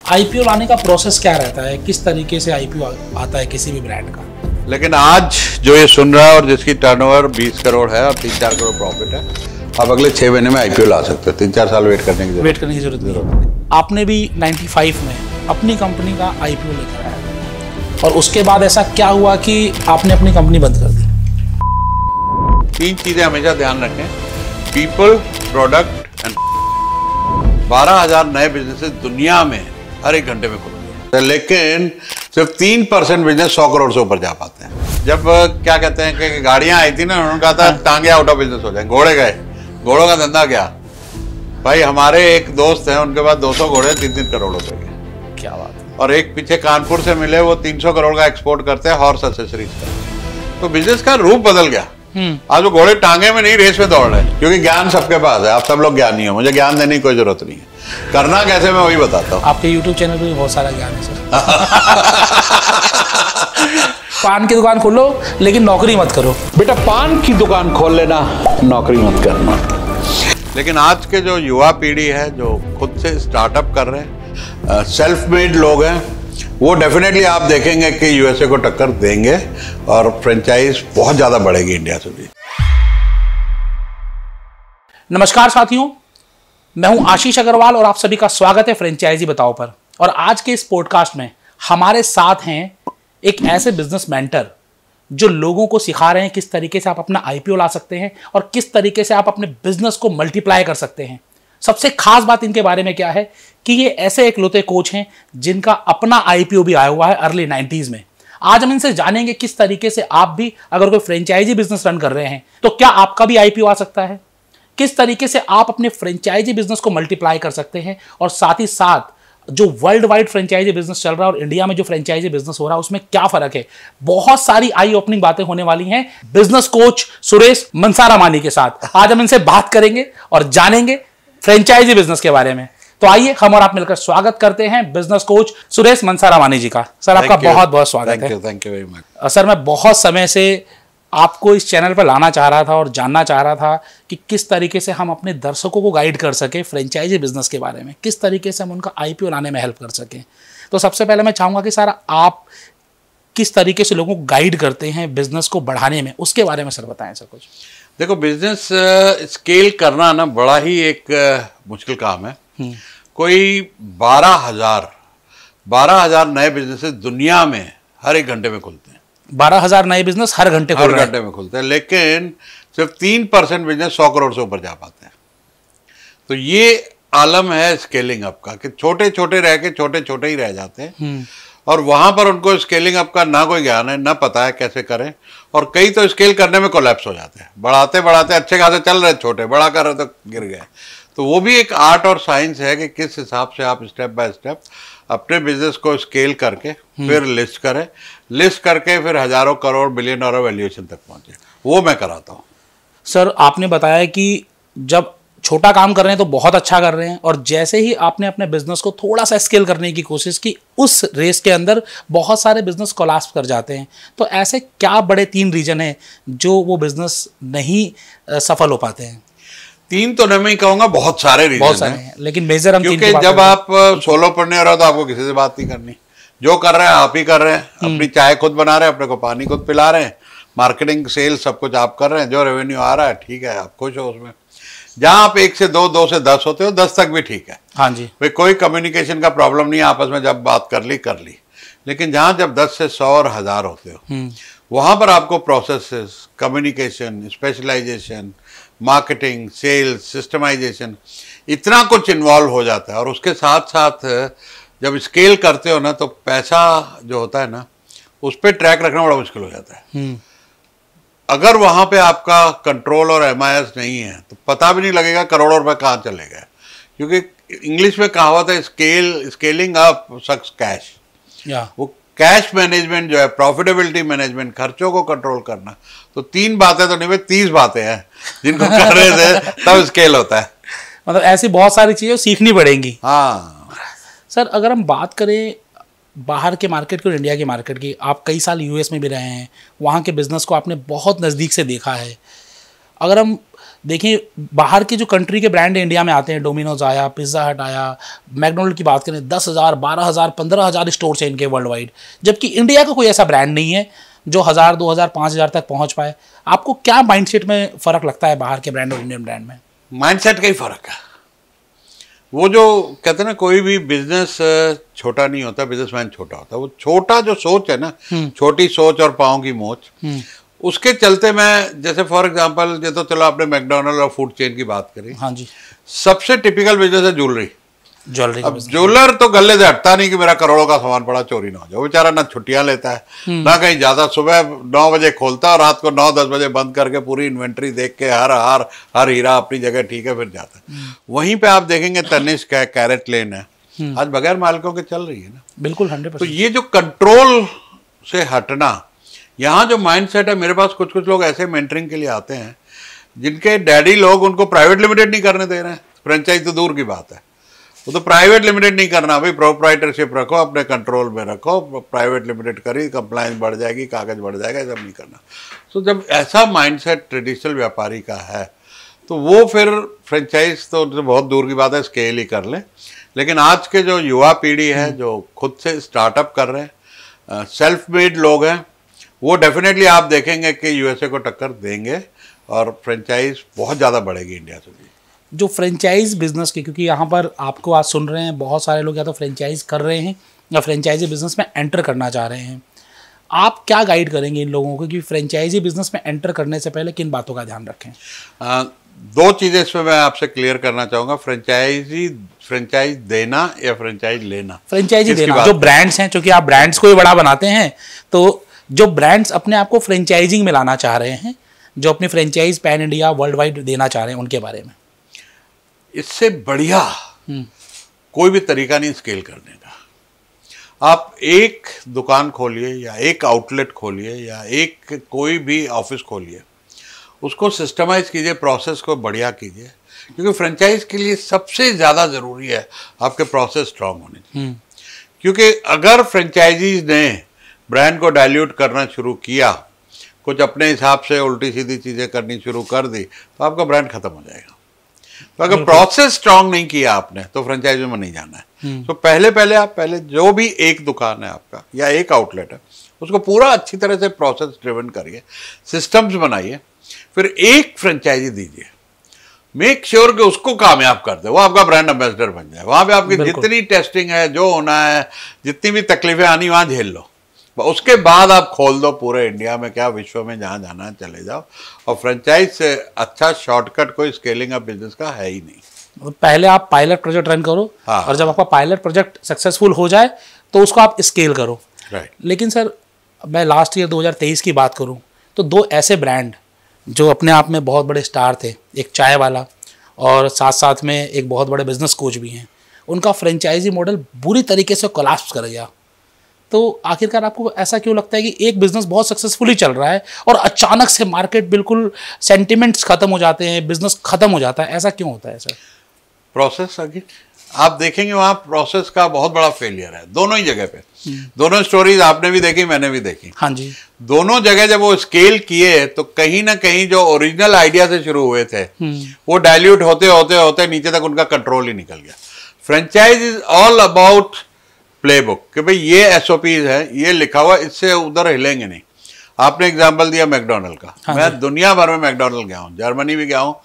IPO लाने का process क्या रहता है, किस तरीके से आईपीओ आता है किसी भी ब्रांड का? लेकिन आज जो ये सुन रहा है और जिसकी टर्नओवर 20 करोड़ है और 3-4 करोड़ प्रॉफिट है, आप अगले 6 महीने में आईपीओ ला सकते हो। 3-4 साल वेट करने की जरूरत नहीं। आपने भी 95 में अपनी कंपनी का आईपीओ लेकर आया और उसके बाद ऐसा क्या हुआ कि आपने अपनी कंपनी बंद कर दी? 3 चीजें हमेशा ध्यान रखें, पीपल, प्रोडक्ट एंड 12,000 नए बिजनेसेस दुनिया में हर एक घंटे में खुलते हैं, लेकिन सिर्फ 3% बिजनेस 100 करोड़ से ऊपर जा पाते हैं। जब क्या कहते हैं कि गाड़ियां आई थी ना, उन्होंने कहा था टांगे आउट ऑफ बिजनेस हो जाए, घोड़े गए, घोड़ों का धंधा क्या भाई। हमारे एक दोस्त हैं, उनके पास 200 घोड़े 3-3 करोड़ रुपए के। क्या बात है। और एक पीछे कानपुर से मिले, वो 300 करोड़ का एक्सपोर्ट करते हैं हॉर्स एक्सेसरीज का। तो बिजनेस का रूप बदल गया। आज वो घोड़े टांगे में नहीं, रेस में दौड़ रहे हैं, क्योंकि ज्ञान सबके पास है। आप सब लोग ज्ञानी हो, मुझे ज्ञान देने की कोई जरूरत नहीं है। करना कैसे मैं वही बताता हूँ। आपके YouTube चैनल पे भी बहुत सारा ज्ञान है सर। पान की दुकान खोलो लेकिन नौकरी मत करो। बेटा पान की दुकान खोल लेना, नौकरी मत करना। लेकिन आज के जो युवा पीढ़ी है, जो खुद से स्टार्टअप कर रहे हैं, सेल्फ मेड लोग हैं, वो डेफिनेटली आप देखेंगे कि यूएसए को टक्कर देंगे और फ्रेंचाइज बहुत ज्यादा बढ़ेगी इंडिया से भी। नमस्कार साथियों, मैं हूं आशीष अग्रवाल और आप सभी का स्वागत है फ्रेंचाइजी बताओ पर। और आज के इस पॉडकास्ट में हमारे साथ हैं एक ऐसे बिजनेस मेंटर जो लोगों को सिखा रहे हैं किस तरीके से आप अपना आईपीओ ला सकते हैं और किस तरीके से आप अपने बिजनेस को मल्टीप्लाई कर सकते हैं। सबसे खास बात इनके बारे में क्या है कि ये ऐसे इकलौते कोच हैं जिनका अपना आईपीओ भी आया हुआ है अर्ली 90s में। आज हम इनसे जानेंगे किस तरीके से आप भी अगर कोई फ्रेंचाइजी बिजनेस रन कर रहे हैं तो क्या आपका भी आईपीओ आ सकता है, किस तरीके से आप अपने फ्रेंचाइजी बिजनेस को मल्टीप्लाई कर सकते हैं, और साथ ही साथ जो वर्ल्ड वाइड फ्रेंचाइजी बिजनेस चल रहा है और इंडिया में जो फ्रेंचाइजी बिजनेस हो रहा है उसमें क्या फर्क है। बहुत सारी आई ओपनिंग बातें होने वाली हैं बिजनेस कोच सुरेश मंसारामानी के साथ। आज हम इनसे बात करेंगे और जानेंगे फ्रेंचाइजी बिजनेस के बारे में। तो आइए हम और आप मिलकर स्वागत करते हैं बिजनेस कोच सुरेश मंसारामानी जी का। सर आपका बहुत बहुत स्वागत है। Thank you very much. Sir मैं बहुत समय से आपको इस चैनल पर लाना चाह रहा था और जानना चाह रहा था कि किस तरीके से हम अपने दर्शकों को गाइड कर सके फ्रेंचाइजी बिजनेस के बारे में, किस तरीके से हम उनका आईपीओ लाने में हेल्प कर सकें। तो सबसे पहले मैं चाहूँगा कि सर आप किस तरीके से लोगों को गाइड करते हैं बिजनेस को बढ़ाने में, उसके बारे में सर बताएं सर कुछ। देखो, बिजनेस स्केल करना ना बड़ा ही एक मुश्किल काम है। कोई 12,000 नए बिजनेसेस दुनिया में हर एक घंटे में खुलते हैं। 12,000 नए बिजनेस हर घंटे में खुलते हैं, लेकिन सिर्फ 3% बिजनेस 100 करोड़ से ऊपर जा पाते हैं। तो ये आलम है स्केलिंग अप का कि छोटे छोटे रह के छोटे छोटे ही रह जाते हैं और वहां पर उनको स्केलिंग अप का ना कोई ज्ञान है, ना पता है कैसे करें, और कई तो स्केल करने में कोलैप्स हो जाते हैं। बढ़ाते बढ़ाते अच्छे खासे चल रहे, छोटे बड़ा कर रहे तो गिर गए। तो वो भी एक आर्ट और साइंस है कि किस हिसाब से आप स्टेप बाय स्टेप अपने बिजनेस को स्केल करके फिर लिस्ट करें, लिस्ट करके फिर हजारों करोड़ बिलियन डॉलर वैल्यूएशन तक पहुंचे। वो मैं कराता हूँ। सर आपने बताया कि जब छोटा काम कर रहे हैं तो बहुत अच्छा कर रहे हैं, और जैसे ही आपने अपने बिजनेस को थोड़ा सा स्केल करने की कोशिश की, उस रेस के अंदर बहुत सारे बिजनेस कोलैप्स कर जाते हैं। तो ऐसे क्या बड़े 3 रीजन हैं जो वो बिजनेस नहीं सफल हो पाते हैं? 3 तो नहीं कहूंगा, बहुत सारे रीजन हैं, लेकिन मेजर हम क्योंकि जब आप सोलोप्रेन्योर हो तो आपको किसी से बात नहीं करनी, जो कर रहे हैं आप ही कर रहे हैं। अपनी चाय खुद बना रहे हैं, अपने को पानी खुद पिला रहे हैं, मार्केटिंग सेल्स सब कुछ आप कर रहे हैं। जो रेवेन्यू आ रहा है ठीक है, आप खुश हो उसमें। जहां आप 1 से 2, 2 से 10 होते हो, 10 तक भी ठीक है। हाँ जी, भाई कोई कम्युनिकेशन का प्रॉब्लम नहीं है, आपस में जब बात कर ली। लेकिन जहां जब 10 से 100 और 1000 होते हो, वहां पर आपको processes, communication, specialisation, marketing, sales, systemisation, इतना कुछ इन्वॉल्व हो जाता है। और उसके साथ साथ जब स्केल करते हो ना, तो पैसा जो होता है ना, उस पर ट्रैक रखना बड़ा मुश्किल हो जाता है। अगर वहां पे आपका कंट्रोल और MIS नहीं है तो पता भी नहीं लगेगा करोड़ों रुपए कहाँ चले गए। क्योंकि इंग्लिश में कहावत है, स्केलिंग अप सक्स कैश। वो कैश मैनेजमेंट जो है, प्रॉफिटेबिलिटी मैनेजमेंट, खर्चों को कंट्रोल करना, तो 3 बातें तो नहीं भाई, 30 बातें हैं जिनको कर रहे थे तब स्केल होता है। मतलब ऐसी बहुत सारी चीजें सीखनी पड़ेंगी। हाँ सर, अगर हम बात करें बाहर के मार्केट की और इंडिया की मार्केट की, आप कई साल US में भी रहे हैं, वहाँ के बिजनेस को आपने बहुत नज़दीक से देखा है। अगर हम देखिए बाहर के जो कंट्री के ब्रांड इंडिया में आते हैं, डोमिनोज आया, पिज्ज़ा हट आया, मैकडोनल्ड की बात करें 10,000, 12,000, 15,000 स्टोर हैं इनके वर्ल्ड वाइड, जबकि इंडिया का कोई ऐसा ब्रांड नहीं है जो 1,000, 2,000, 5,000 तक पहुंच पाए। आपको क्या माइंडसेट में फ़र्क लगता है बाहर के ब्रांड और इंडियन ब्रांड में? माइंडसेट का ही फ़र्क है। वो जो कहते हैं ना, कोई भी बिजनेस छोटा नहीं होता, बिजनेसमैन छोटा होता है। वो छोटा जो सोच है ना, छोटी सोच और पाँव की मोच, उसके चलते मैं, जैसे फॉर एग्जांपल, ये तो चलो आपने मैकडोनल्ड और फूड चेन की बात करी। हाँ जी। सबसे टिपिकल बिजनेस है ज्वेलरी। ज्वेलरी। अब ज्वेलर तो गले से हटता नहीं कि मेरा करोड़ों का सामान पड़ा चोरी ना हो जाए। वो बेचारा ना छुट्टियां लेता है, ना कहीं ज्यादा, सुबह 9 बजे खोलता है और रात को 9-10 बजे बंद करके पूरी इन्वेंट्री देख के हर हीरा अपनी जगह ठीक है, फिर जाता है। वहीं पे आप देखेंगे तनिष्क है, कैरेट लेन है, आज बगैर मालिकों के चल रही है ना। बिल्कुल 100%। तो ये जो कंट्रोल से हटना, यहाँ जो माइंडसेट है, मेरे पास कुछ लोग ऐसे मेंटरिंग के लिए आते हैं जिनके डैडी लोग उनको प्राइवेट लिमिटेड नहीं करने दे रहे हैं। फ्रेंचाइज तो दूर की बात है, वो तो प्राइवेट लिमिटेड नहीं करना भाई, प्रोप्राइटरशिप रखो, अपने कंट्रोल में रखो, प्राइवेट लिमिटेड करी, कंप्लायंस बढ़ जाएगी, कागज बढ़ जाएगा, ये सब नहीं करना। तो जब ऐसा माइंडसेट ट्रेडिशनल व्यापारी का है तो वो फिर फ्रेंचाइज तो बहुत दूर की बात है, स्केल ही कर ले। लेकिन आज के जो युवा पीढ़ी है जो खुद से स्टार्टअप कर रहे हैं, सेल्फ मेड लोग हैं, वो डेफिनेटली आप देखेंगे कि यूएसए को टक्कर देंगे और फ्रेंचाइज बहुत ज़्यादा बढ़ेगी इंडिया से भी। जो फ्रेंचाइज बिजनेस की, क्योंकि यहाँ पर आपको आज सुन रहे हैं बहुत सारे लोग या तो फ्रेंचाइज कर रहे हैं या फ्रेंचाइजी बिजनेस में एंटर करना चाह रहे हैं, आप क्या गाइड करेंगे इन लोगों को कि फ्रेंचाइजी बिजनेस में एंटर करने से पहले किन बातों का ध्यान रखें? 2 चीज़ें इसमें मैं आपसे क्लियर करना चाहूँगा। फ्रेंचाइज देना या फ्रेंचाइज लेना? फ्रेंचाइजी देना। जो ब्रांड्स हैं, क्योंकि आप ब्रांड्स को ही बड़ा बनाते हैं, तो जो ब्रांड्स अपने आप को फ्रेंचाइजिंग में लाना चाह रहे हैं, जो अपनी franchise pan India world wide देना चाह रहे हैं, उनके बारे में। इससे बढ़िया कोई भी तरीका नहीं स्केल करने का। आप एक दुकान खोलिए या एक आउटलेट खोलिए या एक कोई भी ऑफिस खोलिए, उसको सिस्टमाइज कीजिए, प्रोसेस को बढ़िया कीजिए, क्योंकि फ्रेंचाइज के लिए सबसे ज़्यादा ज़रूरी है आपके प्रोसेस स्ट्रांग होने चाहिए। क्योंकि अगर फ्रेंचाइजीज ने ब्रांड को डाइल्यूट करना शुरू किया, कुछ अपने हिसाब से उल्टी सीधी चीज़ें करनी शुरू कर दी, तो आपका ब्रांड खत्म हो जाएगा। तो अगर प्रोसेस स्ट्रांग नहीं किया आपने तो फ्रेंचाइज में नहीं जाना है। तो पहले जो भी एक दुकान है आपका या एक आउटलेट है, उसको पूरा अच्छी तरह से प्रोसेस ड्रिवन करिए, सिस्टम्स बनाइए, फिर एक फ्रेंचाइजी दीजिए, मेक श्योर कि उसको कामयाब कर दे, वो आपका ब्रांड एम्बेसडर बन जाए। वहाँ पे आपकी जितनी टेस्टिंग है, जो होना है, जितनी भी तकलीफें आनी, वहाँ झेल लो। उसके बाद आप खोल दो पूरे इंडिया में, क्या विश्व में जहाँ जाना है चले जाओ। और फ्रेंचाइज से अच्छा शॉर्टकट कोई स्केलिंग अप बिजनेस का है ही नहीं। पहले आप पायलट प्रोजेक्ट रन करो, हाँ। और जब आपका पायलट प्रोजेक्ट सक्सेसफुल हो जाए तो उसको आप स्केल करो। राइट। लेकिन सर, मैं लास्ट ईयर 2023 की बात करूं तो 2 ऐसे ब्रांड जो अपने आप में बहुत बड़े स्टार थे, एक चाय वाला और साथ साथ में एक बहुत बड़े बिजनेस कोच भी हैं, उनका फ्रेंचाइजी मॉडल बुरी तरीके से कोलैप्स कर गया। तो आखिरकार आपको ऐसा क्यों लगता है कि एक बिजनेस बहुत सक्सेसफुली चल रहा है और अचानक से मार्केट बिल्कुल सेंटिमेंट्स खत्म हो जाते हैं, बिजनेस खत्म हो जाता है, ऐसा क्यों होता है सर? प्रोसेस अगेन आप देखेंगे वहाँ प्रोसेस का बहुत बड़ा फेलियर है दोनों ही जगह पे। दोनों स्टोरीज आपने भी देखी, मैंने भी देखी। हाँ जी। दोनों जगह जब वो स्केल किए तो कहीं ना कहीं जो ओरिजिनल आइडिया से शुरू हुए थे वो डाइल्यूट होते होते होते नीचे तक उनका कंट्रोल ही निकल गया। Franchise is all about playbook कि भाई ये एसओपीज है, ये लिखा हुआ, इससे उधर हिलेंगे नहीं। आपने एग्जाम्पल दिया मैकडोनल्ड का। हाँ, मैं दुनिया भर में मैकडोनल्ड गया हूँ, जर्मनी भी गया हूँ,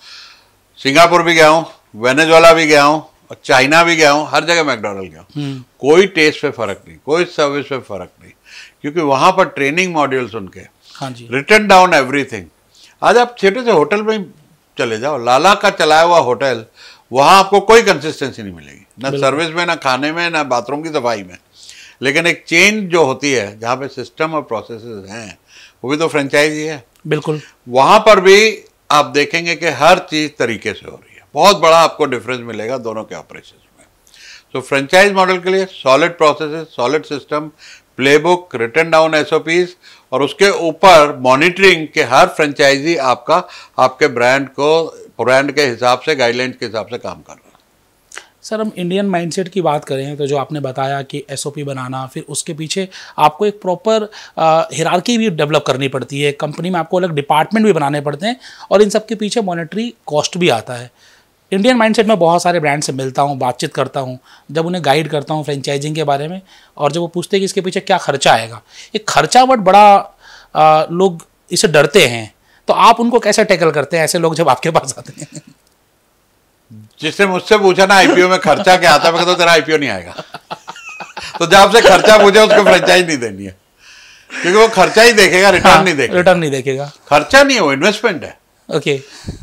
सिंगापुर भी गया हूँ, वेनेजुएला भी गया हूँ और चाइना भी गया हूँ, हर जगह मैकडोनल्ड गया हूँ। कोई टेस्ट पे फर्क नहीं, कोई सर्विस पे फर्क नहीं, क्योंकि वहाँ पर ट्रेनिंग मॉड्यूल्स उनके, हाँ जी, रिटन डाउन एवरीथिंग। आज आप छोटे से होटल में चले जाओ, लाला का चलाया हुआ होटल, वहाँ आपको कोई कंसिस्टेंसी नहीं मिलेगी, ना सर्विस में, ना खाने में, ना बाथरूम की सफाई में। लेकिन एक चेन जो होती है जहाँ पे सिस्टम और प्रोसेसेस हैं, वो भी तो फ्रेंचाइज ही है। बिल्कुल। वहाँ पर भी आप देखेंगे कि हर चीज़ तरीके से हो रही है, बहुत बड़ा आपको डिफरेंस मिलेगा दोनों के ऑपरेशन में। तो फ्रेंचाइज मॉडल के लिए solid processes, solid system, playbook, written down SOPs और उसके ऊपर मॉनिटरिंग के हर फ्रेंचाइजी आपका आपके ब्रांड के हिसाब से, गाइडलाइंस के हिसाब से काम कर रहा है। सर हम इंडियन माइंडसेट की बात करें तो जो आपने बताया कि एसओपी बनाना, फिर उसके पीछे आपको एक प्रॉपर हिरार्की भी डेवलप करनी पड़ती है, कंपनी में आपको अलग डिपार्टमेंट भी बनाने पड़ते हैं, और इन सब के पीछे मॉनेटरी कॉस्ट भी आता है। इंडियन माइंडसेट में बहुत सारे ब्रांड से मिलता हूँ, बातचीत करता हूँ, जब उन्हें गाइड करता हूँ फ्रेंचाइजिंग के बारे में, और जब वो पूछते हैं कि इसके पीछे क्या खर्चा आएगा, ये खर्चा बट बड़ा लोग इससे डरते हैं, तो आप उनको कैसे टैकल करते हैं ऐसे लोग जब आपके पास आते हैं? जिसने मुझसे पूछा ना आईपीओ में खर्चा क्या आता है, मैं कहता हूं तेरा आईपीओ नहीं आएगा। तो जब आपसे खर्चा पूछे उसको फ्रेंचाइज नहीं देनी है, क्योंकि वो खर्चा ही देखेगा, रिटर्न नहीं देखेगा। रिटर्न नहीं देखेगा, खर्चा नहीं है, वो इन्वेस्टमेंट है। ओके।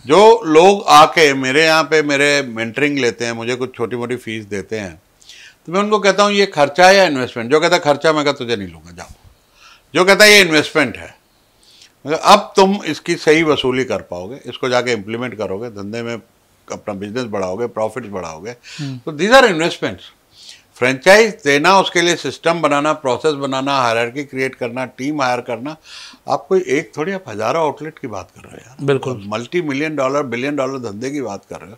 जो लोग आके मेरे यहाँ पे मेरे मेंटरिंग लेते हैं, मुझे कुछ छोटी मोटी फीस देते हैं, तो मैं उनको कहता हूँ ये खर्चा है या इन्वेस्टमेंट? जो कहता है खर्चा, मैं कहता तुझे नहीं लूंगा, जाओ। जो कहता है ये इन्वेस्टमेंट है, अब तुम इसकी सही वसूली कर पाओगे, इसको जाके इम्प्लीमेंट करोगे, धंधे में अपना बिजनेस बढ़ाओगे, प्रॉफिट्स बढ़ाओगे, तो दीज आर इन्वेस्टमेंट्स। फ्रेंचाइज देना, उसके लिए सिस्टम बनाना, प्रोसेस बनाना, हायरार्की क्रिएट करना, टीम हायर करना, आप कोई एक थोड़ी, आप हजारों आउटलेट की बात कर रहे हो यार, बिल्कुल multi million dollar billion dollar धंधे की बात कर रहे हो।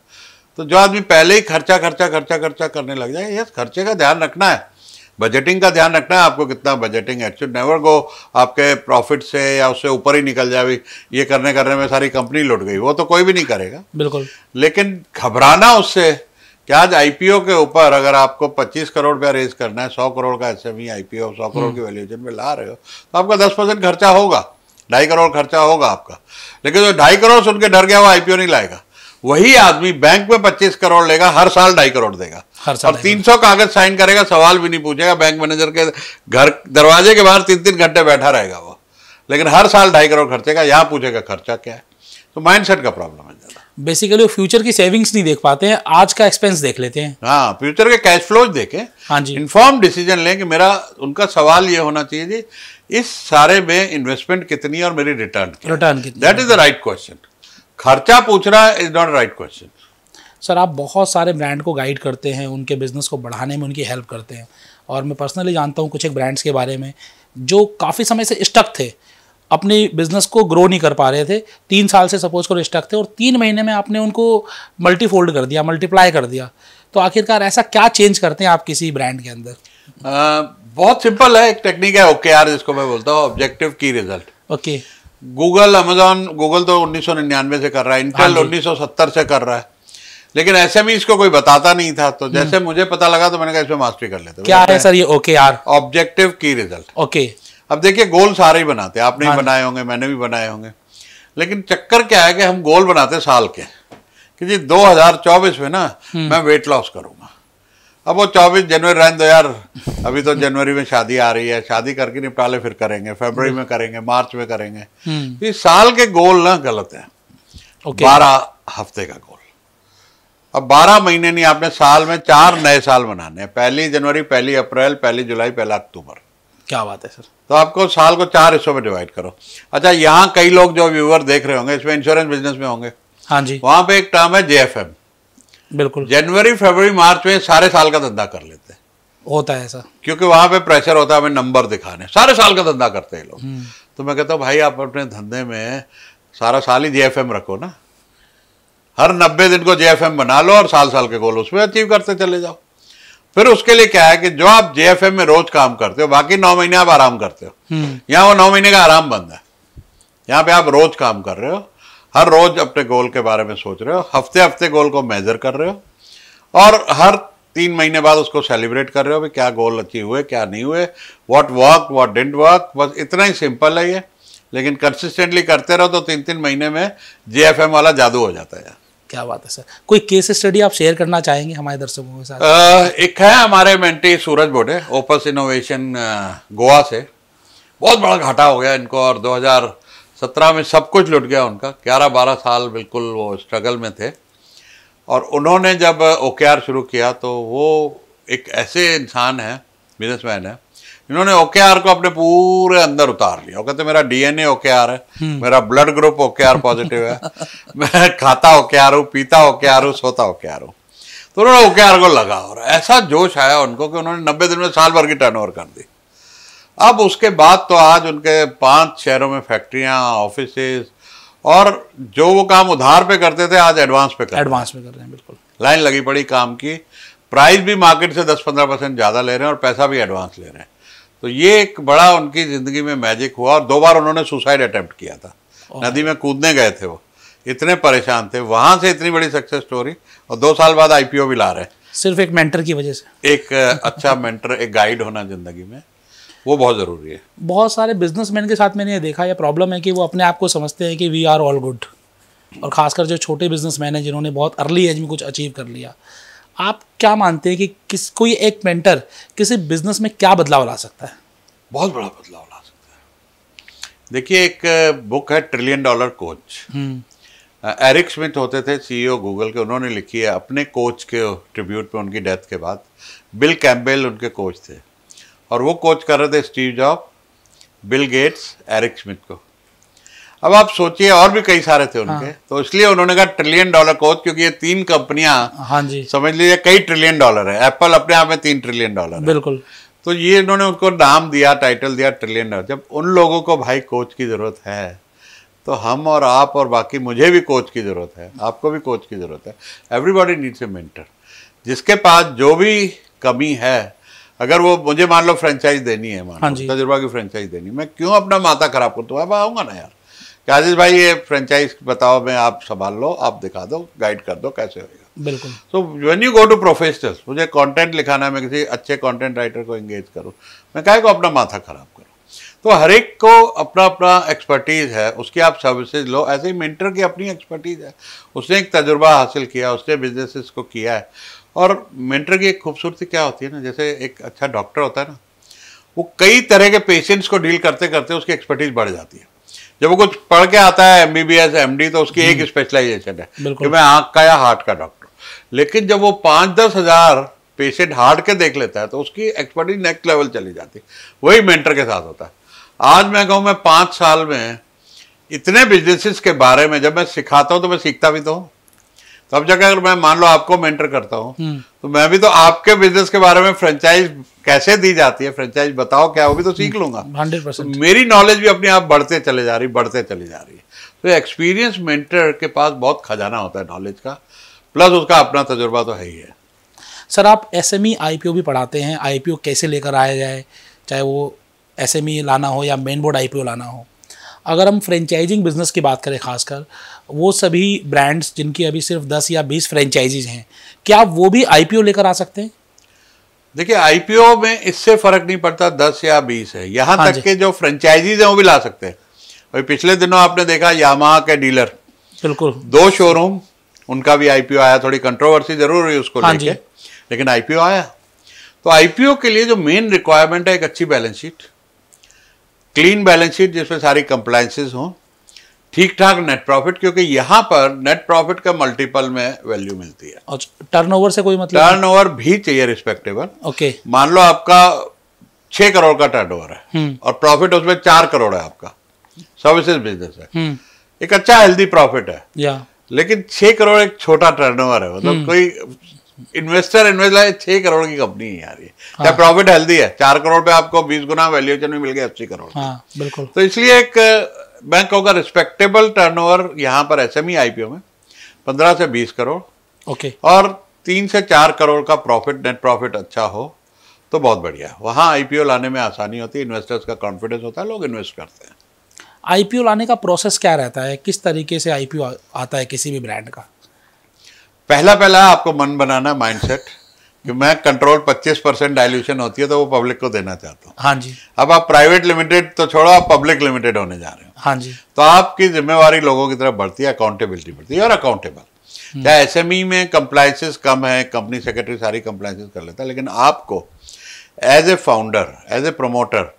तो जो आदमी पहले ही खर्चा खर्चा खर्चा खर्चा करने लग जाए, यस खर्चे का ध्यान रखना है, बजटिंग का ध्यान रखना है, आपको कितना बजटिंग है। शुड नेवर गो आपके प्रॉफिट से या उससे ऊपर ही निकल जाए, ये करने में सारी कंपनी लुट गई, वो तो कोई भी नहीं करेगा। बिल्कुल। लेकिन घबराना उससे कि आज आईपीओ के ऊपर अगर आपको 25 करोड़ रुपया रेज करना है, 100 करोड़ का एसएमई आईपीओ 100 करोड़ की वैल्यूएशन में ला रहे हो, तो आपका 10% खर्चा होगा, 2.5 करोड़ खर्चा होगा आपका। लेकिन जो 2.5 करोड़ सुन के डर गया वो आईपीओ नहीं लाएगा। वही आदमी बैंक में 25 करोड़ लेगा, हर साल 2.5 करोड़ देगा, और 300 कागज साइन करेगा, सवाल भी नहीं पूछेगा, बैंक मैनेजर के घर दरवाजे के बाहर 3-3 घंटे बैठा रहेगा वो, लेकिन हर साल 2.5 करोड़ खर्चेगा, यहाँ पूछेगा खर्चा क्या है। तो माइंडसेट का प्रॉब्लम है ज्यादा। बेसिकली वो फ्यूचर की सेविंग्स नहीं देख पाते हैं, आज का एक्सपेंस देख लेते हैं। हाँ, फ्यूचर के कैश फ्लोज देखें, हाँ जी, इन्फॉर्म डिसीजन लें कि मेरा, उनका सवाल ये होना चाहिए जी इस सारे में इन्वेस्टमेंट कितनी और मेरी रिटर्न कितनी, that is the right question. खर्चा पूछना is not right question. Sir आप बहुत सारे ब्रांड को गाइड करते हैं, उनके बिजनेस को बढ़ाने में उनकी हेल्प करते हैं, और मैं पर्सनली जानता हूँ कुछ एक ब्रांड्स के बारे में जो काफ़ी समय से स्टक थे, अपने बिजनेस को ग्रो नहीं कर पा रहे थे, 3 साल से सपोज करो स्टक थे, और 3 महीने में आपने उनको मल्टीफोल्ड कर दिया, मल्टीप्लाई कर दिया। तो आखिरकार ऐसा क्या चेंज करते हैं आप किसी ब्रांड के अंदर? बहुत सिंपल है, एक टेक्निक है OKR जिसको मैं बोलता हूँ, ऑब्जेक्टिव की result. Okay. Google, Amazon, Google तो 1999 से कर रहा है, इंटेल 1970 से कर रहा है, लेकिन एसएमई इसको कोई बताता नहीं था। तो जैसे मुझे पता लगा तो मैंने कहा इसमें मास्टरी कर लेते। क्या है सर ये OKR? ऑब्जेक्टिव की रिजल्ट। ओके। अब देखिए गोल सारे ही बनाते हैं, आपने भी बनाए होंगे, मैंने भी बनाए होंगे, लेकिन चक्कर क्या है कि हम गोल बनाते साल के, कि जी 2024 में ना मैं वेट लॉस करूंगा। अब वो 24 जनवरी रहने दो यार, अभी तो जनवरी में शादी आ रही है, शादी करके निपटा ले, फिर करेंगे, फरवरी में करेंगे, मार्च में करेंगे। तो इस साल के गोल ना गलत है। 12 हफ्ते का गोल। अब 12 महीने नहीं, आपने साल में 4 नए साल बनाने हैं, 1 जनवरी, 1 अप्रैल, 1 जुलाई, 1 अक्टूबर। क्या बात है सर। तो आपको साल को 4 हिस्सों में डिवाइड करो। अच्छा, यहाँ कई लोग जो व्यूअर देख रहे होंगे इसमें इंश्योरेंस बिजनेस में होंगे, हाँ जी, वहां पे एक टर्म है JFM। बिल्कुल। जनवरी फरवरी मार्च में सारे साल का धंधा कर लेते हैं, होता है ऐसा, क्योंकि वहां पे प्रेशर होता है हमें नंबर दिखाने, सारे साल का धंधा करते हैं लोग। तो मैं कहता हूँ भाई आप अपने धंधे में सारा साल ही JFM रखो ना, हर 90 दिन को JFM बना लो और साल साल के गोल उसमें अचीव करते चले जाओ। फिर उसके लिए क्या है कि जो आप JFM में रोज काम करते हो, बाकी 9 महीने आप आराम करते हो, यहाँ वो 9 महीने का आराम बंद है। यहाँ पे आप रोज काम कर रहे हो, हर रोज अपने गोल के बारे में सोच रहे हो, हफ्ते हफ्ते गोल को मेजर कर रहे हो, और हर 3 महीने बाद उसको सेलिब्रेट कर रहे हो, भाई क्या गोल अचीव हुए, क्या नहीं हुए, what work, what didn't work. बस इतना ही सिंपल है ये, लेकिन कंसिस्टेंटली करते रहो तो 3-3 महीने में JFM वाला जादू हो जाता है। क्या बात है सर। कोई केस स्टडी आप शेयर करना चाहेंगे हमारे दर्शकों के साथ? एक है हमारे मेंटी सूरज बोडे, ओपस इनोवेशन गोवा से, बहुत बड़ा घाटा हो गया इनको, और 2017 में सब कुछ लुट गया उनका, 11-12 साल बिल्कुल वो स्ट्रगल में थे। और उन्होंने जब OKR शुरू किया तो वो एक ऐसे इंसान है, बिजनेसमैन है, इन्होंने OKR को अपने पूरे अंदर उतार लिया। वो कहते मेरा DNA OKR है, मेरा ब्लड ग्रुप OKR पॉजिटिव है, मैं खाता OKR हूँ, पीता OKR हूँ, सोता OKR हूँ। तो उन्होंने OKR को लगा, और ऐसा जोश आया उनको कि उन्होंने 90 दिन में साल भर की टर्नओवर कर दी। अब उसके बाद तो आज उनके 5 शहरों में फैक्ट्रियाँ, ऑफिसेज, और जो वो काम उधार पे करते थे आज एडवांस पे कर रहे हैं। बिल्कुल। लाइन लगी पड़ी काम की, प्राइस भी मार्केट से 10-15% ज़्यादा ले रहे हैं और पैसा भी एडवांस ले रहे हैं। तो ये एक बड़ा उनकी ज़िंदगी में मैजिक हुआ। और 2 बार उन्होंने सुसाइड अटेम्प्ट किया था, नदी में कूदने गए थे, वो इतने परेशान थे। वहाँ से इतनी बड़ी सक्सेस स्टोरी, और 2 साल बाद IPO भी ला रहे हैं, सिर्फ एक मेंटर की वजह से। एक अच्छा मेंटर, एक गाइड होना ज़िंदगी में वो बहुत ज़रूरी है। बहुत सारे बिजनेसमैन के साथ मैंने ये देखा, ये प्रॉब्लम है कि वो अपने आप को समझते हैं कि वी आर ऑल गुड, और ख़ासकर जो छोटे बिजनेसमैन हैं जिन्होंने बहुत अर्ली एज में कुछ अचीव कर लिया। आप क्या मानते हैं कि कोई एक मेंटर किसी बिजनेस में क्या बदलाव ला सकता है? बहुत बड़ा बदलाव ला सकता है। देखिए, एक बुक है $1 ट्रिलियन कोच। एरिक स्मिथ होते थे CEO गूगल के, उन्होंने लिखी है अपने कोच के ट्रिब्यूट पे उनकी डेथ के बाद। बिल कैम्पबेल उनके कोच थे, और वो कोच कर रहे थे Steve Job, Bill Gates, Eric Smith को। अब आप सोचिए, और भी कई सारे थे उनके। तो इसलिए उन्होंने कहा $1 ट्रिलियन कोच, क्योंकि ये 3 कंपनियां, हाँ जी, समझ लीजिए कई $1 ट्रिलियन है। एप्पल अपने आप में $3 ट्रिलियन है। बिल्कुल। तो ये इन्होंने उनको नाम दिया, टाइटल दिया $1 ट्रिलियन। जब उन लोगों को भाई कोच की ज़रूरत है, तो हम और आप और बाकी, मुझे भी कोच की ज़रूरत है, आपको भी कोच की ज़रूरत है। एवरीबॉडी नीड्स ए मेंटर, जिसके पास जो भी कमी है, अगर वो मुझे मान लो फ्रेंचाइज देनी है, मान लो तजुर्बा की फ्रेंचाइज देनी, मैं क्यों अपना माथा खराब करूँ? तो अब आऊँगा ना यार, आजीज भाई ये फ्रेंचाइज बताओ, मैं आप संभाल लो, आप दिखा दो, गाइड कर दो, कैसे होएगा। बिल्कुल। So when you go to professionals, मुझे कंटेंट लिखाना है, मैं किसी अच्छे कंटेंट राइटर को एंगेज करूँ, मैं काहे को अपना माथा खराब करूँ? तो हर एक को अपना अपना एक्सपर्टीज़ है, उसकी आप सर्विसेज लो। ऐसे ही मेंटर की अपनी एक्सपर्टीज़ है, उसने एक तजुर्बा हासिल किया, उसने बिजनेसेस को किया है। और मेंटर की एक खूबसूरती क्या होती है ना, जैसे एक अच्छा डॉक्टर होता है ना, वो कई तरह के पेशेंट्स को डील करते करते उसकी एक्सपर्टीज बढ़ जाती है। जब वो कुछ पढ़ के आता है MBBS MD, तो उसकी एक स्पेशलाइजेशन है कि मैं आँख का या हार्ट का डॉक्टर। लेकिन जब वो 5-10 हज़ार पेशेंट हार्ट के देख लेता है, तो उसकी एक्सपर्टीज नेक्स्ट लेवल चली जाती है। वही मेंटर के साथ होता है। आज मैं कहूँ, मैं 5 साल में इतने बिजनेसेस के बारे में जब मैं सिखाता हूँ, तो मैं सीखता भी तो हूँ। तो अब जगह अगर मैं मान लो आपको मेंटर करता हूँ, तो मैं भी तो आपके बिजनेस के बारे में, फ्रेंचाइज कैसे दी जाती है, फ्रेंचाइज बताओ क्या, वो भी तो सीख लूंगा। 100%। तो मेरी नॉलेज भी अपने आप बढ़ते चले जा रही है। तो एक्सपीरियंस मेंटर के पास बहुत खजाना होता है नॉलेज का, प्लस उसका अपना तजुर्बा तो है ही है। सर, आप SME IPO भी पढ़ाते हैं, IPO कैसे लेकर आया जाए, चाहे वो SME लाना हो या मेन बोर्ड IPO लाना हो। अगर हम फ्रेंचाइजिंग बिजनेस की बात करें, खासकर वो सभी ब्रांड्स जिनकी अभी सिर्फ 10 या 20 फ्रेंचाइजीज हैं, क्या वो भी IPO लेकर आ सकते हैं? देखिए, IPO में इससे फर्क नहीं पड़ता 10 या 20 है, यहाँ तक के जो फ्रेंचाइजीज हैं वो भी ला सकते हैं। और पिछले दिनों आपने देखा यामाहा के डीलर, बिल्कुल, 2 शोरूम, उनका भी IPO आया। थोड़ी कंट्रोवर्सी जरूर हुई उसको लेके, लेकिन IPO आया। तो IPO के लिए जो मेन रिक्वायरमेंट है, एक अच्छी balance sheet, clean balance sheet जिसमें सारी कंप्लायंसेस हों, ठीक ठाक नेट प्रॉफिट, क्योंकि यहाँ पर नेट प्रॉफिट का मल्टीपल में वैल्यू मिलती है। और टर्नओवर से कोई मतलब? टर्नओवर भी चाहिए रिस्पेक्टेबल। ओके, मान लो आपका 6 करोड़ का टर्नओवर है और प्रॉफिट उसमें 4 करोड़ है, आपका सर्विसेज बिजनेस है, एक अच्छा हेल्दी प्रॉफिट है। लेकिन 6 करोड़ एक छोटा टर्नओवर है, मतलब कोई इन्वेस्टर 6 करोड़ की कंपनी है यार ये। क्या प्रॉफिट हेल्दी है? 4 करोड़ पे आपको 20 गुना वैल्यूएशन में मिल गया 80 करोड़। हाँ, बिल्कुल। तो इसलिए एक बैंक होगा रिस्पेक्टेबल टर्नओवर यहाँ पर SME IPO में 15 से 20 करोड़, ओके, और 3 से 4 करोड़ का प्रॉफिट, नेट प्रॉफिट अच्छा हो तो बहुत बढ़िया। वहाँ IPO लाने में आसानी होती है, इन्वेस्टर्स का कॉन्फिडेंस होता है, लोग इन्वेस्ट करते हैं। IPO लाने का प्रोसेस क्या रहता है? किस तरीके से IPO आता है किसी भी ब्रांड का? पहला आपको मन बनाना, माइंडसेट कि मैं कंट्रोल 25% डाइल्यूशन होती है तो वो पब्लिक को देना चाहता हूँ। हाँ जी। अब आप प्राइवेट लिमिटेड तो छोड़ो, आप पब्लिक लिमिटेड होने जा रहे हो। हाँ जी। तो आपकी जिम्मेवारी लोगों की तरफ बढ़ती है, अकाउंटेबिलिटी बढ़ती है और अकाउंटेबल। चाहे SME में कंप्लायंसेस कम है, कंपनी सेक्रेटरी सारी कंप्लायंसेस कर लेता है, लेकिन आपको as a founder, as a promoter,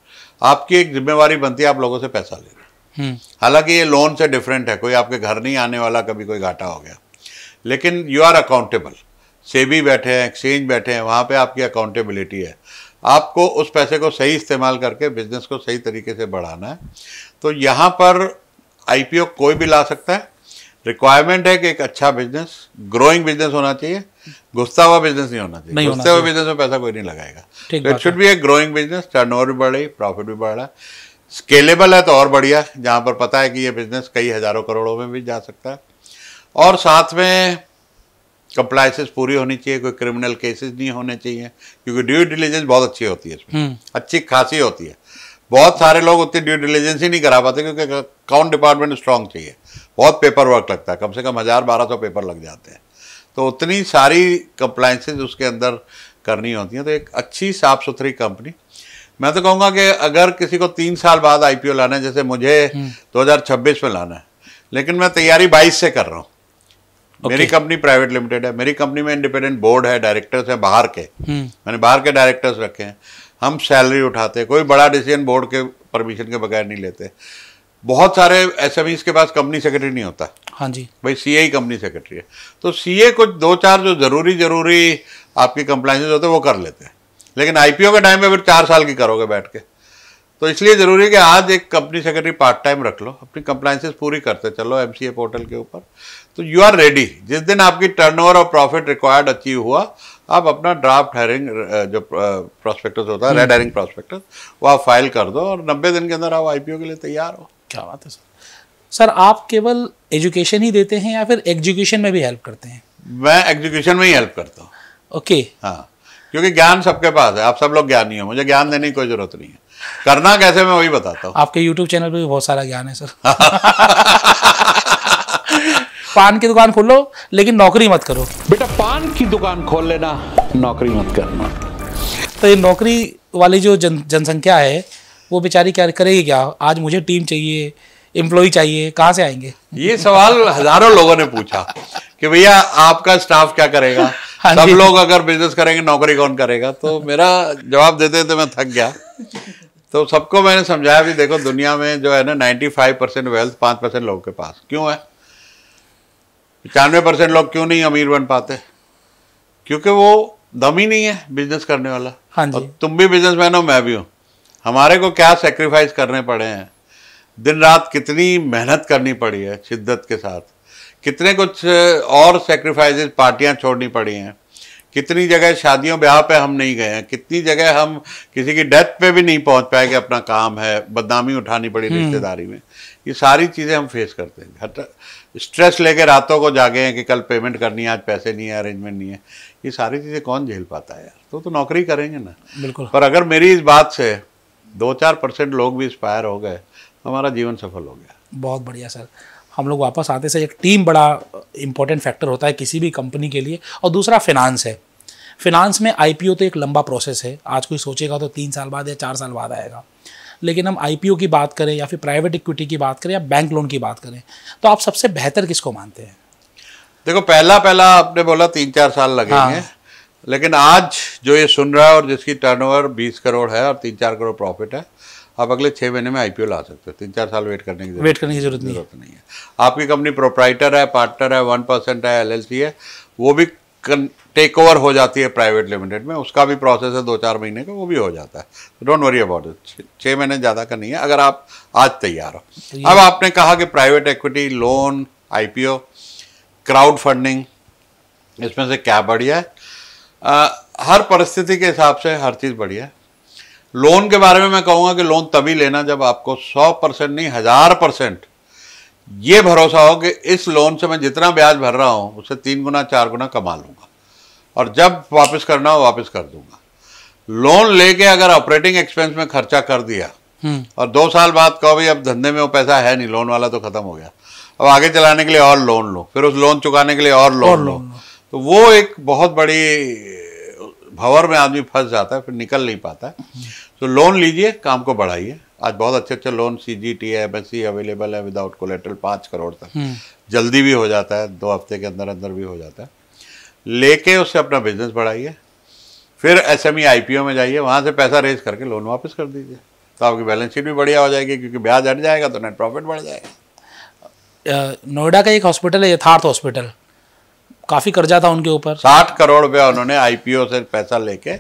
आपकी एक जिम्मेवारी बनती है, आप लोगों से पैसा ले रहे हैं। हालांकि ये लोन से डिफरेंट है, कोई आपके घर नहीं आने वाला, कभी कोई घाटा हो गया, लेकिन यू आर अकाउंटेबल। सेबी बैठे हैं, एक्सचेंज बैठे हैं, वहाँ पे आपकी अकाउंटेबिलिटी है। आपको उस पैसे को सही इस्तेमाल करके बिजनेस को सही तरीके से बढ़ाना है। तो यहाँ पर IPO कोई भी ला सकता है। रिक्वायरमेंट है कि एक अच्छा बिजनेस, ग्रोइंग बिजनेस होना चाहिए, घुसता हुआ बिजनेस नहीं होना चाहिए। घुसते हुए बिजनेस में पैसा कोई नहीं लगाएगा। It should be a growing business, turnover भी बढ़ रही, प्रॉफिट भी बढ़ रहा है, स्केलेबल है तो और बढ़िया, जहाँ पर पता है कि ये बिजनेस कई हजारों करोड़ों में भी जा सकता है। और साथ में कंप्लायंसेस पूरी होनी चाहिए, कोई क्रिमिनल केसेस नहीं होने चाहिए, क्योंकि ड्यू डिलिजेंस बहुत अच्छी होती है इसमें, अच्छी खासी होती है। बहुत सारे लोग उतनी ड्यू डिलिजेंस ही नहीं करा पाते क्योंकि अकाउंट डिपार्टमेंट स्ट्रांग चाहिए, बहुत पेपर वर्क लगता है, कम से कम 1000-1200 पेपर लग जाते हैं, तो उतनी सारी कंप्लायंसेस उसके अंदर करनी होती हैं। तो एक अच्छी साफ सुथरी कंपनी, मैं तो कहूँगा कि अगर किसी को 3 साल बाद IPO लाना है, जैसे मुझे 2026 में लाना है, लेकिन मैं तैयारी 22 से कर रहा हूँ। मेरी कंपनी प्राइवेट लिमिटेड है, मेरी कंपनी में इंडिपेंडेंट बोर्ड है, डायरेक्टर्स हैं बाहर के, मैंने बाहर के डायरेक्टर्स रखे हैं, हम सैलरी उठाते हैं, कोई बड़ा डिसीजन बोर्ड के परमिशन के बगैर नहीं लेते। बहुत सारे SMEs के पास कंपनी सेक्रेटरी नहीं होता, हाँ जी, भाई CA ही कंपनी सेक्रेटरी है, तो CA कुछ 2-4 जो जरूरी आपकी कंप्लायंसेस होते हैं वो कर लेते हैं, लेकिन IPO के टाइम में फिर 4 साल की करोगे बैठ के। तो इसलिए जरूरी है कि आज एक कंपनी सेक्रेटरी पार्ट टाइम रख लो, अपनी कंप्लायंसेस पूरी करते चलो MCA पोर्टल के ऊपर, तो यू आर रेडी। जिस दिन आपकी टर्नओवर और प्रॉफिट रिक्वायर्ड अचीव हुआ, आप अपना ड्राफ्ट हेरिंग जो प्रोस्पेक्टस होता है, रेड हेरिंग प्रोस्पेक्टस, वो आप फाइल कर दो और 90 दिन के अंदर आप IPO के लिए तैयार हो। क्या बात है सर। आप केवल एजुकेशन ही देते हैं या फिर एग्जीक्यूशन में भी हेल्प करते हैं? मैं एग्जीक्यूशन में ही हेल्प करता हूँ। ओके, हाँ, क्योंकि ज्ञान सबके पास है, आप सब लोग ज्ञानी हो, मुझे ज्ञान देने की कोई जरूरत नहीं है, करना कैसे मैं वही बताता हूँ। आपके YouTube चैनल पे भी बहुत सारा ज्ञान है सर। पान की दुकान खोलो लेकिन नौकरी मत करो। बेटा पान की दुकान खोल लेना, नौकरी मत करना। तो ये नौकरी वाली जो जनसंख्या है वो बेचारी क्या करेगी? क्या आज मुझे टीम चाहिए, एम्प्लॉय चाहिए, कहाँ से आएंगे? ये सवाल हजारों लोगों ने पूछा कि भैया आपका स्टाफ क्या करेगा, सब लोग अगर बिजनेस करेंगे नौकरी कौन करेगा? तो मेरा जवाब देते देते मैं थक गया। तो सबको मैंने समझाया भी देखो दुनिया में जो है ना 95% वेल्थ 5% लोगों के पास क्यों है, 95% लोग क्यों नहीं अमीर बन पाते? क्योंकि वो दम ही नहीं है बिजनेस करने वाला। हाँ जी। और तुम भी बिजनेसमैन हो, मैं भी हूँ, हमारे को क्या सेक्रीफाइस करने पड़े हैं, दिन रात कितनी मेहनत करनी पड़ी है शिद्दत के साथ, कितने कुछ और सेक्रीफाइसेस, पार्टियां छोड़नी पड़ी हैं, कितनी जगह शादियों ब्याह पे हम नहीं गए हैं, कितनी जगह हम किसी की डेथ पे भी नहीं पहुंच पाए कि अपना काम है, बदनामी उठानी पड़ी रिश्तेदारी में। ये सारी चीज़ें हम फेस करते हैं, स्ट्रेस लेके रातों को जागे हैं कि कल पेमेंट करनी है, आज पैसे नहीं है, अरेंजमेंट नहीं है, ये सारी चीज़ें कौन झेल पाता है यार? तो नौकरी करेंगे ना। बिल्कुल। पर अगर मेरी इस बात से 2-4% लोग भी इंस्पायर हो गए, हमारा जीवन सफल हो गया। बहुत बढ़िया सर। हम लोग वापस आते से एक टीम बड़ा इंपॉर्टेंट फैक्टर होता है किसी भी कंपनी के लिए, और दूसरा फिनांस है। फिनांस में IPO तो एक लंबा प्रोसेस है, आज कोई सोचेगा तो 3 साल बाद या 4 साल बाद आएगा, लेकिन हम IPO की बात करें या फिर प्राइवेट इक्विटी की बात करें या बैंक लोन की बात करें, तो आप सबसे बेहतर किसको मानते हैं? देखो पहला आपने बोला 3-4 साल लगेंगे। हाँ। लेकिन आज जो ये सुन रहा है और जिसकी टर्नओवर 20 करोड़ है और 3-4 करोड़ प्रॉफिट है, आप अगले 6 महीने में IPO ला सकते हो। 3-4 साल वेट करने की जरूरत नहीं है। आपकी कंपनी प्रोप्राइटर है, पार्टनर है, 1% है, LLC है, वो भी टेक ओवर हो जाती है प्राइवेट लिमिटेड में, उसका भी प्रोसेस है 2-4 महीने का, वो भी हो जाता है। डोंट वरी अबाउट इट, 6 महीने ज़्यादा का नहीं है अगर आप आज तैयार हो। अब आपने कहा कि private equity, loan, IPO, crowd funding, इसमें से क्या बढ़िया है? हर परिस्थिति के हिसाब से हर चीज़ बढ़िया है। लोन के बारे में मैं कहूँगा कि लोन तभी लेना जब आपको 100% नहीं 1000% ये भरोसा हो कि इस लोन से मैं जितना ब्याज भर रहा हूँ उससे 3 गुना 4 गुना कमा लूँगा, और जब वापस करना हो वापस कर दूंगा। लोन लेके अगर ऑपरेटिंग एक्सपेंस में खर्चा कर दिया और 2 साल बाद कहो भाई अब धंधे में वो पैसा है नहीं, लोन वाला तो खत्म हो गया, अब आगे चलाने के लिए और लोन लो, फिर उस लोन चुकाने के लिए और लोन लो, तो वो एक बहुत बड़ी भंवर में आदमी फंस जाता है, फिर निकल नहीं पाता है। तो लोन लीजिए, काम को बढ़ाइए। आज बहुत अच्छे अच्छे लोन CGT है, MSE अवेलेबल है विदाउट कोलेटरल 5 करोड़ तक, जल्दी भी हो जाता है, 2 हफ्ते के अंदर अंदर भी हो जाता है। लेके उससे अपना बिजनेस बढ़ाइए, फिर SME IPO में जाइए, वहाँ से पैसा रेज करके लोन वापस कर दीजिए, तो आपकी बैलेंस शीट भी बढ़िया हो जाएगी, क्योंकि ब्याज हट जाएगा तो नेट प्रॉफिट बढ़ जाएगा। नोएडा का एक हॉस्पिटल है यथार्थ हॉस्पिटल, काफी कर्जा था उनके ऊपर, 60 करोड़ रुपया उन्होंने IPO से पैसा लेके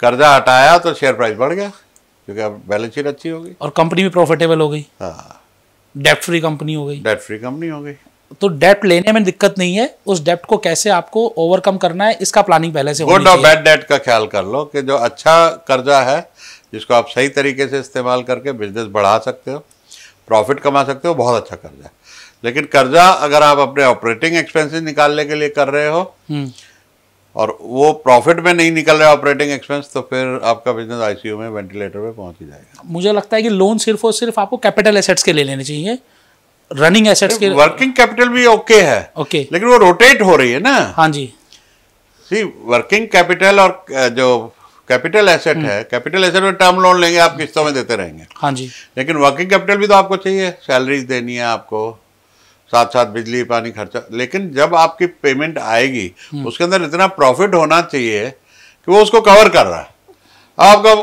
कर्जा हटाया तो शेयर प्राइस बढ़ गया, क्योंकि अब बैलेंस शीट अच्छी हो गई और कंपनी भी प्रॉफिटेबल हो गई। हाँ, डेप्ट फ्री कंपनी हो गई। डेप्ट फ्री कंपनी हो गई। तो डेप्ट लेने में दिक्कत नहीं है, उस डेप्ट को कैसे आपको ओवरकम करना है इसका प्लानिंग पहले से होनी चाहिए। गुड और बैड डेट का ख्याल कर लो कि जो अच्छा कर्जा है जिसको आप सही तरीके से इस्तेमाल करके बिजनेस बढ़ा सकते हो, प्रॉफिट कमा सकते हो, बहुत अच्छा कर्जा है। लेकिन कर्जा अगर आप अपने ऑपरेटिंग एक्सपेंसेस निकालने के लिए कर रहे हो और वो प्रॉफिट में नहीं निकल रहा है ऑपरेटिंग एक्सपेंस, तो फिर आपका बिजनेस आईसीयू में, वेंटिलेटर पे पहुंच ही जाएगा। मुझे लगता है कि लोन सिर्फ और सिर्फ आपको कैपिटल एसेट्स के ले लेने चाहिए, रनिंग एसेट्स के। वर्किंग कैपिटल भी ओके है, ओके, लेकिन वो रोटेट हो रही है ना। हाँ जी। सी वर्किंग कैपिटल और जो कैपिटल एसेट है, कैपिटल एसेट में टर्म लोन लेंगे आप, किस्तों में देते रहेंगे। हाँ जी। लेकिन वर्किंग कैपिटल भी तो आपको चाहिए, सैलरीज देनी है आपको, साथ साथ बिजली पानी खर्चा। लेकिन जब आपकी पेमेंट आएगी उसके अंदर इतना प्रॉफिट होना चाहिए कि वो उसको कवर कर रहा है। आपका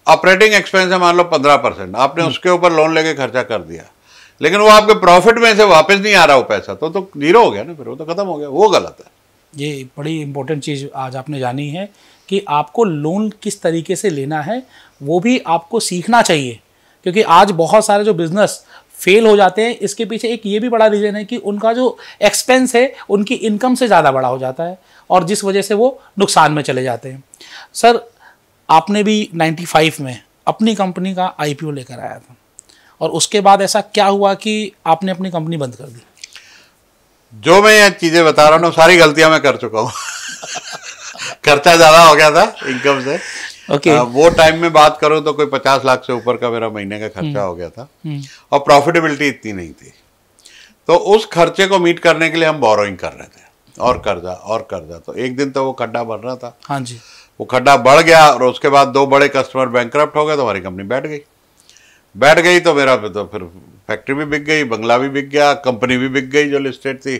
ऑपरेटिंग एक्सपेंस है मान लो 15%, आपने उसके ऊपर लोन लेके खर्चा कर दिया, लेकिन वो आपके प्रॉफिट में से वापस नहीं आ रहा वो पैसा, तो जीरो हो गया ना, फिर वो तो खत्म हो गया, वो गलत है। ये बड़ी इंपॉर्टेंट चीज़ आज आपने जानी है कि आपको लोन किस तरीके से लेना है, वो भी आपको सीखना चाहिए। क्योंकि आज बहुत सारे जो बिजनेस फेल हो जाते हैं, इसके पीछे एक ये भी बड़ा रीज़न है कि उनका जो एक्सपेंस है उनकी इनकम से ज़्यादा बड़ा हो जाता है, और जिस वजह से वो नुकसान में चले जाते हैं। सर, आपने भी 95 में अपनी कंपनी का आईपीओ लेकर आया था, और उसके बाद ऐसा क्या हुआ कि आपने अपनी कंपनी बंद कर दी? जो मैं ये चीज़ें बता रहा हूँ सारी गलतियां मैं कर चुका हूँ। खर्चा ज़्यादा हो गया था इनकम से। वो टाइम में बात करूं तो कोई 50 लाख से ऊपर का मेरा महीने का खर्चा हो गया था, और प्रॉफिटेबिलिटी इतनी नहीं थी। तो उस खर्चे को मीट करने के लिए हम बोरोइंग कर रहे थे, और कर्जा। तो एक दिन तो वो खड्डा बन रहा था। हाँ जी। वो खड्डा बढ़ गया, और उसके बाद 2 बड़े कस्टमर बैंकरप्ट हो गए, तो हमारी कंपनी बैठ गई। तो मेरा तो फिर फैक्ट्री भी बिक गई, बंगला भी बिक गया, कंपनी भी बिक गई जो लिस्टेड थी,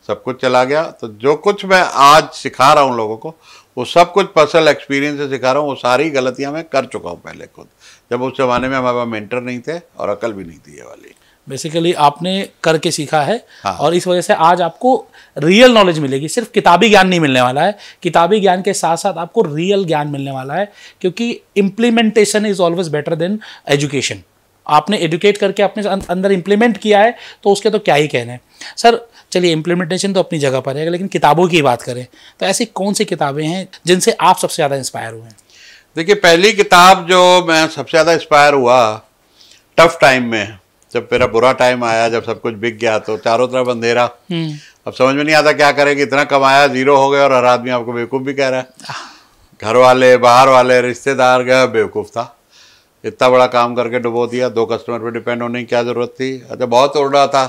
सब कुछ चला गया। तो जो कुछ मैं आज सिखा रहा हूँ लोगों को, वो सब कुछ पर्सनल एक्सपीरियंस से सिखा रहा हूँ। वो सारी गलतियाँ मैं कर चुका हूँ पहले खुद, जब उस जमाने में हमारे पास मेंटर नहीं थे और अकल भी नहीं थी ये वाली। बेसिकली आपने करके सीखा है। हाँ। और इस वजह से आज आपको रियल नॉलेज मिलेगी, सिर्फ किताबी ज्ञान नहीं मिलने वाला है, किताबी ज्ञान के साथ साथ आपको रियल ज्ञान मिलने वाला है, क्योंकि implementation is always better than education. आपने एजुकेट करके अपने अंदर इम्प्लीमेंट किया है तो उसके तो क्या ही कहने। सर चलिए, इम्प्लीमेंटेशन तो अपनी जगह पर है, लेकिन किताबों की बात करें तो ऐसी कौन सी किताबें हैं जिनसे आप सबसे ज़्यादा इंस्पायर हुए हैं? देखिए, पहली किताब जो मैं सबसे ज़्यादा इंस्पायर हुआ टफ टाइम में, जब मेरा बुरा टाइम आया, जब सब कुछ बिक गया तो चारों तरफ अंधेरा, अब समझ में नहीं आता क्या करें, इतना कमाया जीरो हो गया, और हर आदमी आपको बेवकूफ़ भी कह रहा है। घर वाले, बाहर वाले, रिश्तेदार गया बेवकूफ़ था, इतना बड़ा काम करके डुबो दिया, 2 कस्टमर पे डिपेंड होने की क्या ज़रूरत थी। अच्छा, बहुत उड़ रहा था,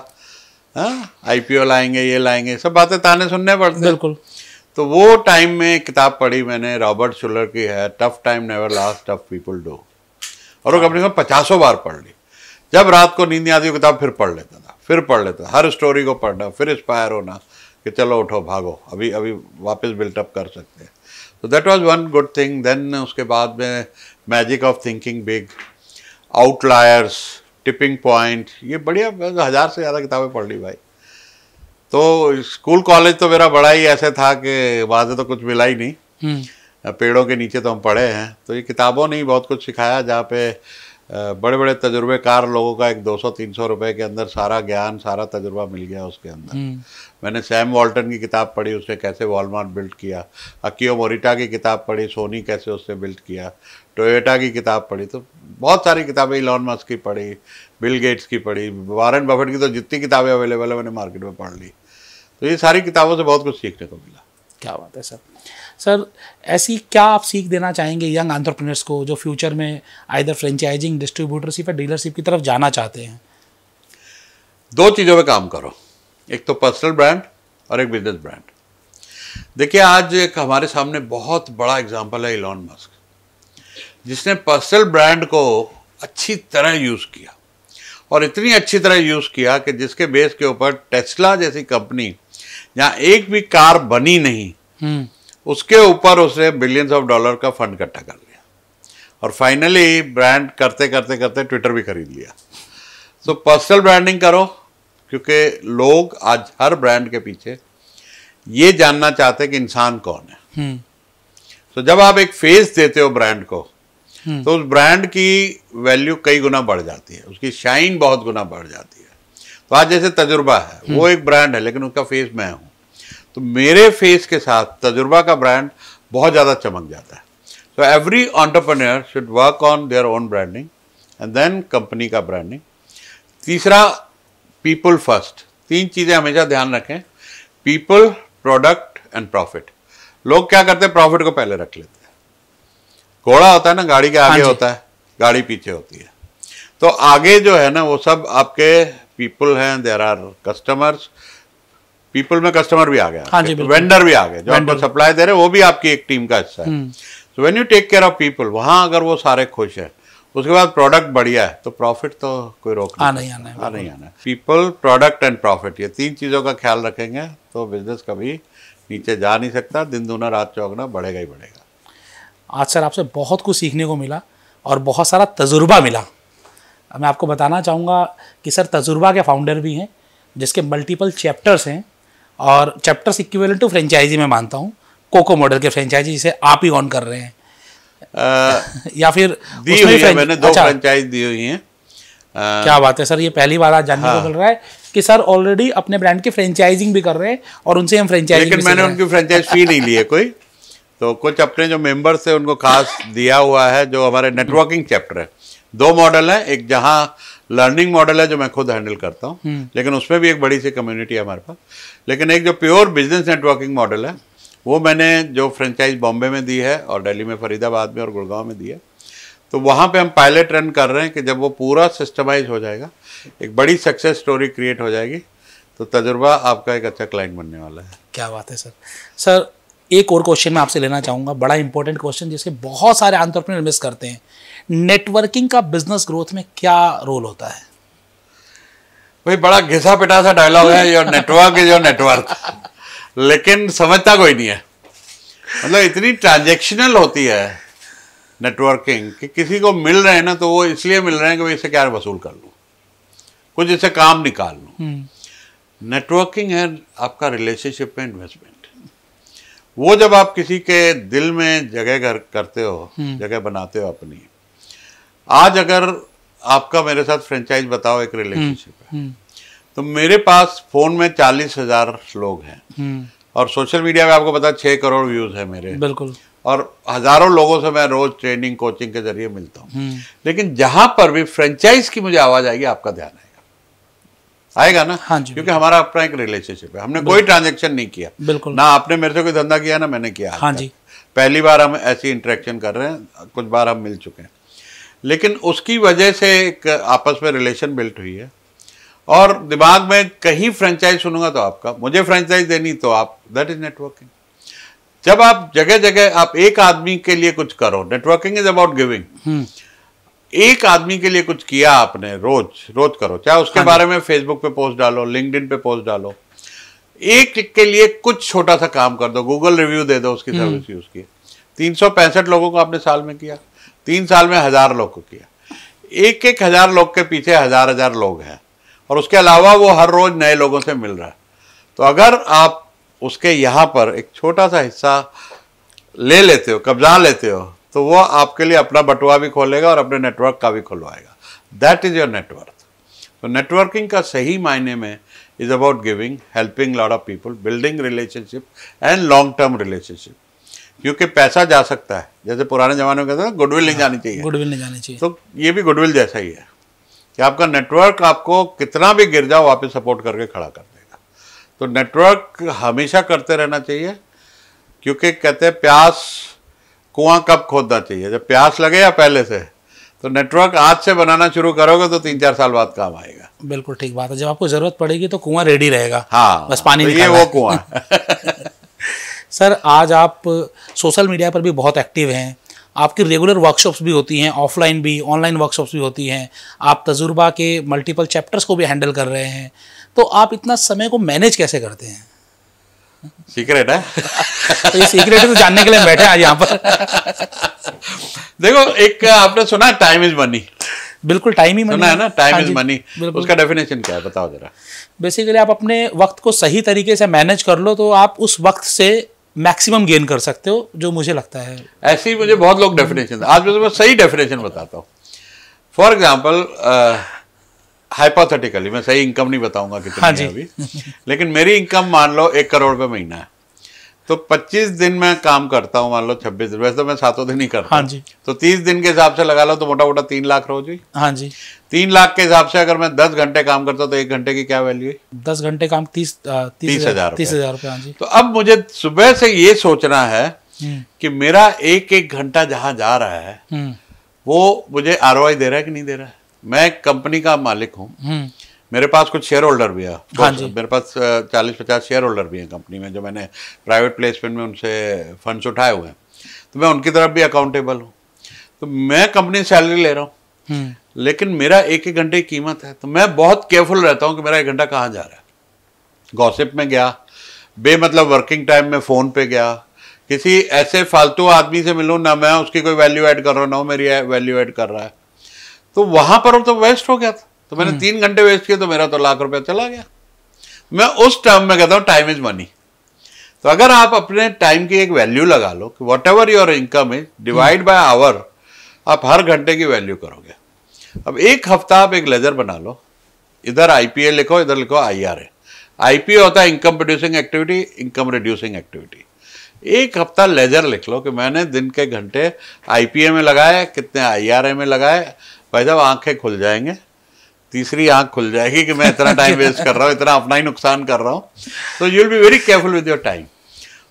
हाँ आईपीओ लाएंगे, ये लाएंगे, सब बातें ताने सुनने पड़ते। बिल्कुल। तो वो टाइम में किताब पढ़ी मैंने, रॉबर्ट शुलर की है, tough time never last, tough people do, और वो कम से कम 50 बार पढ़ ली। जब रात को नींद नहीं आती किताब फिर पढ़ लेता था, हर स्टोरी को पढ़ना, फिर इंस्पायर होना कि चलो उठो भागो, अभी वापस बिल्टअप कर सकते हैं। तो that was one good thing. Then उसके बाद में magic of thinking big, outliers, tipping point, ये बढ़िया 1000 से ज़्यादा किताबें पढ़ ली भाई। तो स्कूल कॉलेज तो मेरा बड़ा ही ऐसे था कि वहाँ से तो कुछ मिला ही नहीं, पेड़ों के नीचे तो हम पढ़े हैं। तो ये किताबों ने ही बहुत कुछ सिखाया, जहाँ पे बड़े बड़े तजुर्बेकार लोगों का एक 200-300 रुपए के अंदर सारा ज्ञान, सारा तजुर्बा मिल गया उसके अंदर। मैंने सैम वॉल्टन की किताब पढ़ी, उसने कैसे वॉलमार्ट बिल्ड किया। अकियो मोरिटा की किताब पढ़ी, सोनी कैसे उसने बिल्ड किया। टोयोटा की किताब पढ़ी, तो बहुत सारी किताबें, इलॉन मस्क की पढ़ी, बिल गेट्स की पढ़ी, वॉरेन बफेट की तो जितनी किताबें अवेलेबल है मैंने मार्केट में पढ़ ली। तो ये सारी किताबों से बहुत कुछ सीखने को मिला। क्या बात है सर। सर ऐसी क्या आप सीख देना चाहेंगे यंग एंटरप्रेन्योर्स को जो फ्यूचर में आइदर फ्रेंचाइजिंग, डिस्ट्रीब्यूटरशिप या डीलरशिप की तरफ जाना चाहते हैं? 2 चीज़ों पे काम करो, एक तो पर्सनल ब्रांड और एक बिजनेस ब्रांड। देखिए, आज एक हमारे सामने बहुत बड़ा एग्जांपल है इलॉन मस्क, जिसने पर्सनल ब्रांड को अच्छी तरह यूज़ किया, और इतनी अच्छी तरह यूज़ किया कि जिसके बेस के ऊपर टेस्ला जैसी कंपनी, जहाँ एक भी कार बनी नहीं, उसके ऊपर उसने बिलियंस ऑफ डॉलर का फंड इकट्ठा कर लिया, और फाइनली ब्रांड करते करते करते ट्विटर भी खरीद लिया। तो पर्सनल ब्रांडिंग करो, क्योंकि लोग आज हर ब्रांड के पीछे ये जानना चाहते हैं कि इंसान कौन है। तो जब आप एक फेस देते हो ब्रांड को, तो उस ब्रांड की वैल्यू कई गुना बढ़ जाती है, उसकी शाइन बहुत गुना बढ़ जाती है। तो आज जैसे तजुर्बा है, वो एक ब्रांड है लेकिन उसका फेस मैं हूँ, तो मेरे फेस के साथ तजुर्बा का ब्रांड बहुत ज़्यादा चमक जाता है। तो every entrepreneur should work on their own branding and then company का ब्रांडिंग। तीसरा, पीपल फर्स्ट। तीन चीजें हमेशा ध्यान रखें, पीपल, प्रोडक्ट एंड प्रॉफिट। लोग क्या करते हैं, प्रॉफिट को पहले रख लेते हैं। घोड़ा होता है ना, गाड़ी के आगे होता है, गाड़ी पीछे होती है। तो आगे जो है ना वो सब आपके पीपल हैं, देयर आर कस्टमर्स, पीपल में कस्टमर भी आ गया, वेंडर भी आ गए, जो आपको सप्लाई दे रहे हैं वो भी आपकी एक टीम का हिस्सा है। So when you take care of people, वहां अगर वो सारे खुश है, उसके बाद प्रोडक्ट बढ़िया है, तो प्रॉफिट तो कोई रोक नहीं आना है। पीपल, प्रोडक्ट एंड प्रॉफिट, ये तीन चीजों का ख्याल रखेंगे तो बिजनेस कभी नीचे जा नहीं सकता, दिन दूना रात चौगुना, बढ़ेगा ही बढ़ेगा। आज सर आपसे बहुत कुछ सीखने को मिला और बहुत सारा तजुर्बा मिला। मैं आपको बताना चाहूँगा कि सर तजुर्बा के फाउंडर भी हैं, जिसके मल्टीपल चैप्टर्स हैं, और चैप्टर्स इक्विवेलेंट टू फ्रेंचाइजी मैं मानता हूँ, कोको मॉडल के फ्रेंचाइजी जिसे आप ही ऑन कर रहे हैं। या फिर दी हुई है, मैंने 2 फ्रेंचाइज दी हुई हैं। क्या बात है सर, ये पहली बार आज जानने को मिल रहा है कि सर ऑलरेडी अपने ब्रांड की फ्रेंचाइजिंग भी कर रहे हैं और उनसे हम फ्रेंचाइजिंग। लेकिन मैंने उनकी फ्रेंचाइज फी नहीं ली है कोई, तो कुछ अपने जो मेंबर्स थे उनको खास दिया हुआ है, जो हमारे नेटवर्किंग चैप्टर है। 2 मॉडल है, एक जहाँ लर्निंग मॉडल है जो मैं खुद हैंडल करता हूँ, लेकिन उसमें भी एक बड़ी सी कम्युनिटी है हमारे पास। लेकिन एक जो प्योर बिजनेस नेटवर्किंग मॉडल है, वो मैंने जो फ्रेंचाइज बॉम्बे में दी है और दिल्ली में, फरीदाबाद में और गुड़गांव में दी है। तो वहाँ पे हम पायलट रन कर रहे हैं कि जब वो पूरा सिस्टमाइज हो जाएगा, एक बड़ी सक्सेस स्टोरी क्रिएट हो जाएगी, तो तजुर्बा आपका एक अच्छा क्लाइंट बनने वाला है। क्या बात है सर। सर एक और क्वेश्चन मैं आपसे लेना चाहूँगा, बड़ा इंपॉर्टेंट क्वेश्चन जिसके बहुत सारे एंटरप्रेन्योर मिस करते हैं। नेटवर्किंग का बिजनेस ग्रोथ में क्या रोल होता है? भाई बड़ा घिसा पिटा सा डायलॉग है, your network is your network, लेकिन समझता कोई नहीं है। मतलब इतनी ट्रांजैक्शनल होती है नेटवर्किंग कि किसी को मिल रहे हैं ना, तो वो इसलिए मिल रहे हैं कि इससे क्या वसूल कर लूँ, कुछ इससे काम निकाल लूँ। नेटवर्किंग है आपका रिलेशनशिप में इन्वेस्टमेंट। वो जब आप किसी के दिल में जगह करते हो, जगह बनाते हो अपनी। आज अगर आपका मेरे साथ फ्रेंचाइज बताओ एक रिलेशनशिप है, तो मेरे पास फोन में 40,000 लोग हैं और सोशल मीडिया पे आपको पता 6 करोड़ व्यूज है मेरे, बिल्कुल, और हजारों लोगों से मैं रोज ट्रेनिंग कोचिंग के जरिए मिलता हूँ। लेकिन जहां पर भी फ्रेंचाइज की मुझे आवाज आएगी, आपका ध्यान आएगा ना। हाँ जी, क्योंकि हमारा अपना एक रिलेशनशिप है, हमने कोई ट्रांजेक्शन नहीं किया, बिल्कुल ना आपने मेरे से कोई धंधा किया ना मैंने किया। हाँ जी, पहली बार हम ऐसी इंटरेक्शन कर रहे हैं, कुछ बार हम मिल चुके हैं, लेकिन उसकी वजह से एक आपस में रिलेशन बिल्ट हुई है। और दिमाग में कहीं फ्रेंचाइज सुनूंगा तो आपका, मुझे फ्रेंचाइज देनी तो आप, दैट इज नेटवर्किंग। जब आप जगह जगह आप एक आदमी के लिए कुछ करो, नेटवर्किंग इज अबाउट गिविंग। एक आदमी के लिए कुछ किया आपने, रोज रोज करो, चाहे उसके बारे में फेसबुक पे पोस्ट डालो, लिंक्डइन पे पोस्ट डालो, एक के लिए कुछ छोटा सा काम कर दो, गूगल रिव्यू दे दो, उसकी सर्विस यूज की। 365 लोगों को आपने साल में किया, 3 साल में 1000 लोग को किया। 1,000 लोग के पीछे 1000 लोग हैं, और उसके अलावा वो हर रोज नए लोगों से मिल रहा है। तो अगर आप उसके यहाँ पर एक छोटा सा हिस्सा ले लेते हो, कब्जा लेते हो, तो वो आपके लिए अपना बटुआ भी खोलेगा और अपने नेटवर्क का भी खुलवाएगा। That is your network. तो नेटवर्किंग का सही मायने में is about giving, helping lot of people, building relationship and long term relationship. क्योंकि पैसा जा सकता है, जैसे पुराने जमाने में कहते हैं गुडविल नहीं जानी चाहिए, गुडविल नहीं जानी चाहिए, तो ये भी गुडविल जैसा ही है कि आपका नेटवर्क आपको कितना भी गिर जाओ वापस सपोर्ट करके खड़ा कर देगा। तो नेटवर्क हमेशा करते रहना चाहिए, क्योंकि कहते हैं प्यास कुआं कब खोदना चाहिए, जब प्यास लगे या पहले से। तो नेटवर्क आज से बनाना शुरू करोगे तो 3-4 साल बाद काम आएगा। बिल्कुल ठीक बात है, जब आपको जरूरत पड़ेगी तो कुआं रेडी रहेगा। हाँ, बस पानी तो ये वो कुआं सर आज आप सोशल मीडिया पर भी बहुत एक्टिव हैं, आपकी रेगुलर वर्कशॉप्स भी होती हैं, ऑफलाइन भी, ऑनलाइन वर्कशॉप्स भी होती हैं, आप तजुर्बा के मल्टीपल चैप्टर्स को भी हैंडल कर रहे हैं, तो आप इतना समय को मैनेज कैसे करते हैं? सीक्रेट है तो ये सीक्रेट है तो जानने के लिए बैठे आज यहाँ पर। देखो, एक आपने सुना टाइम इज मनी। बिल्कुल, टाइम ही मनी सुना है ना, टाइम इज मनी। उसका डेफिनेशन क्या है बताओ जरा। बेसिकली आप अपने वक्त को सही तरीके से मैनेज कर लो तो आप उस वक्त से मैक्सिमम गेन कर सकते हो, जो मुझे लगता है। ऐसे ही मुझे बहुत लोग डेफिनेशन, आज मैं तुम्हें सही डेफिनेशन बताता हूँ। फॉर एग्जाम्पल, हाइपोथेटिकली, मैं सही इनकम नहीं बताऊंगा कितनी है अभी, लेकिन मेरी इनकम मान लो 1 करोड़ रुपये महीना है। तो 25 दिन मैं काम करता हूँ, मान लो 26 दिन, वैसे तो मैं 7 दिन ही करता हूँ। हाँ जी। तो 30 दिन के हिसाब से लगा लो तो मोटा मोटा 3 लाख रोज हुई। हाँ जी। 3 लाख के हिसाब से अगर मैं 10 घंटे काम करता हूँ तो 1 घंटे की क्या वैल्यू हुई? 10 घंटे काम 30,000 30,000 रुपये। हाँ जी। तो अब मुझे सुबह से ये सोचना है कि मेरा एक एक घंटा जहां जा रहा है वो मुझे ROI दे रहा है कि नहीं दे रहा है। मैं एक कंपनी का मालिक हूँ, मेरे पास कुछ शेयर होल्डर भी है। हाँ जी। मेरे पास 40-50 शेयर होल्डर भी हैं कंपनी में, जो मैंने प्राइवेट प्लेसमेंट में उनसे फंड्स उठाए हुए हैं, तो मैं उनकी तरफ भी अकाउंटेबल हूँ। तो मैं कंपनी सैलरी ले रहा हूँ, लेकिन मेरा एक एक घंटे की कीमत है, तो मैं बहुत केयरफुल रहता हूँ कि मेरा 1 घंटा कहाँ जा रहा है। गॉसिप में गया, बेमतलब वर्किंग टाइम में फ़ोन पे गया, किसी ऐसे फालतू आदमी से मिलूँ, ना मैं उसकी कोई वैल्यू ऐड कर रहा हूँ ना वो मेरी वैल्यू ऐड कर रहा है, तो वहाँ पर तो वेस्ट हो गया था। तो मैंने 3 घंटे वेस्ट किए तो मेरा तो लाख रुपया चला गया। मैं उस टर्म में कहता हूँ टाइम इज मनी। तो अगर आप अपने टाइम की एक वैल्यू लगा लो कि whatever your income is divide by hour, आप हर घंटे की वैल्यू करोगे। अब एक हफ्ता आप एक लेजर बना लो, इधर IPA लिखो, इधर लिखो IRA। IPA होता है income producing activity, income reducing activity. एक हफ्ता लेजर लिख लो कि मैंने दिन के घंटे IPA में लगाए, कितने IRA में लगाए। भाई साहब आंखें खुल जाएंगे, तीसरी आंख खुल जाएगी कि मैं इतना टाइम वेस्ट कर रहा हूँ, इतना अपना ही नुकसान कर रहा हूँ। तो you will be very careful with your time.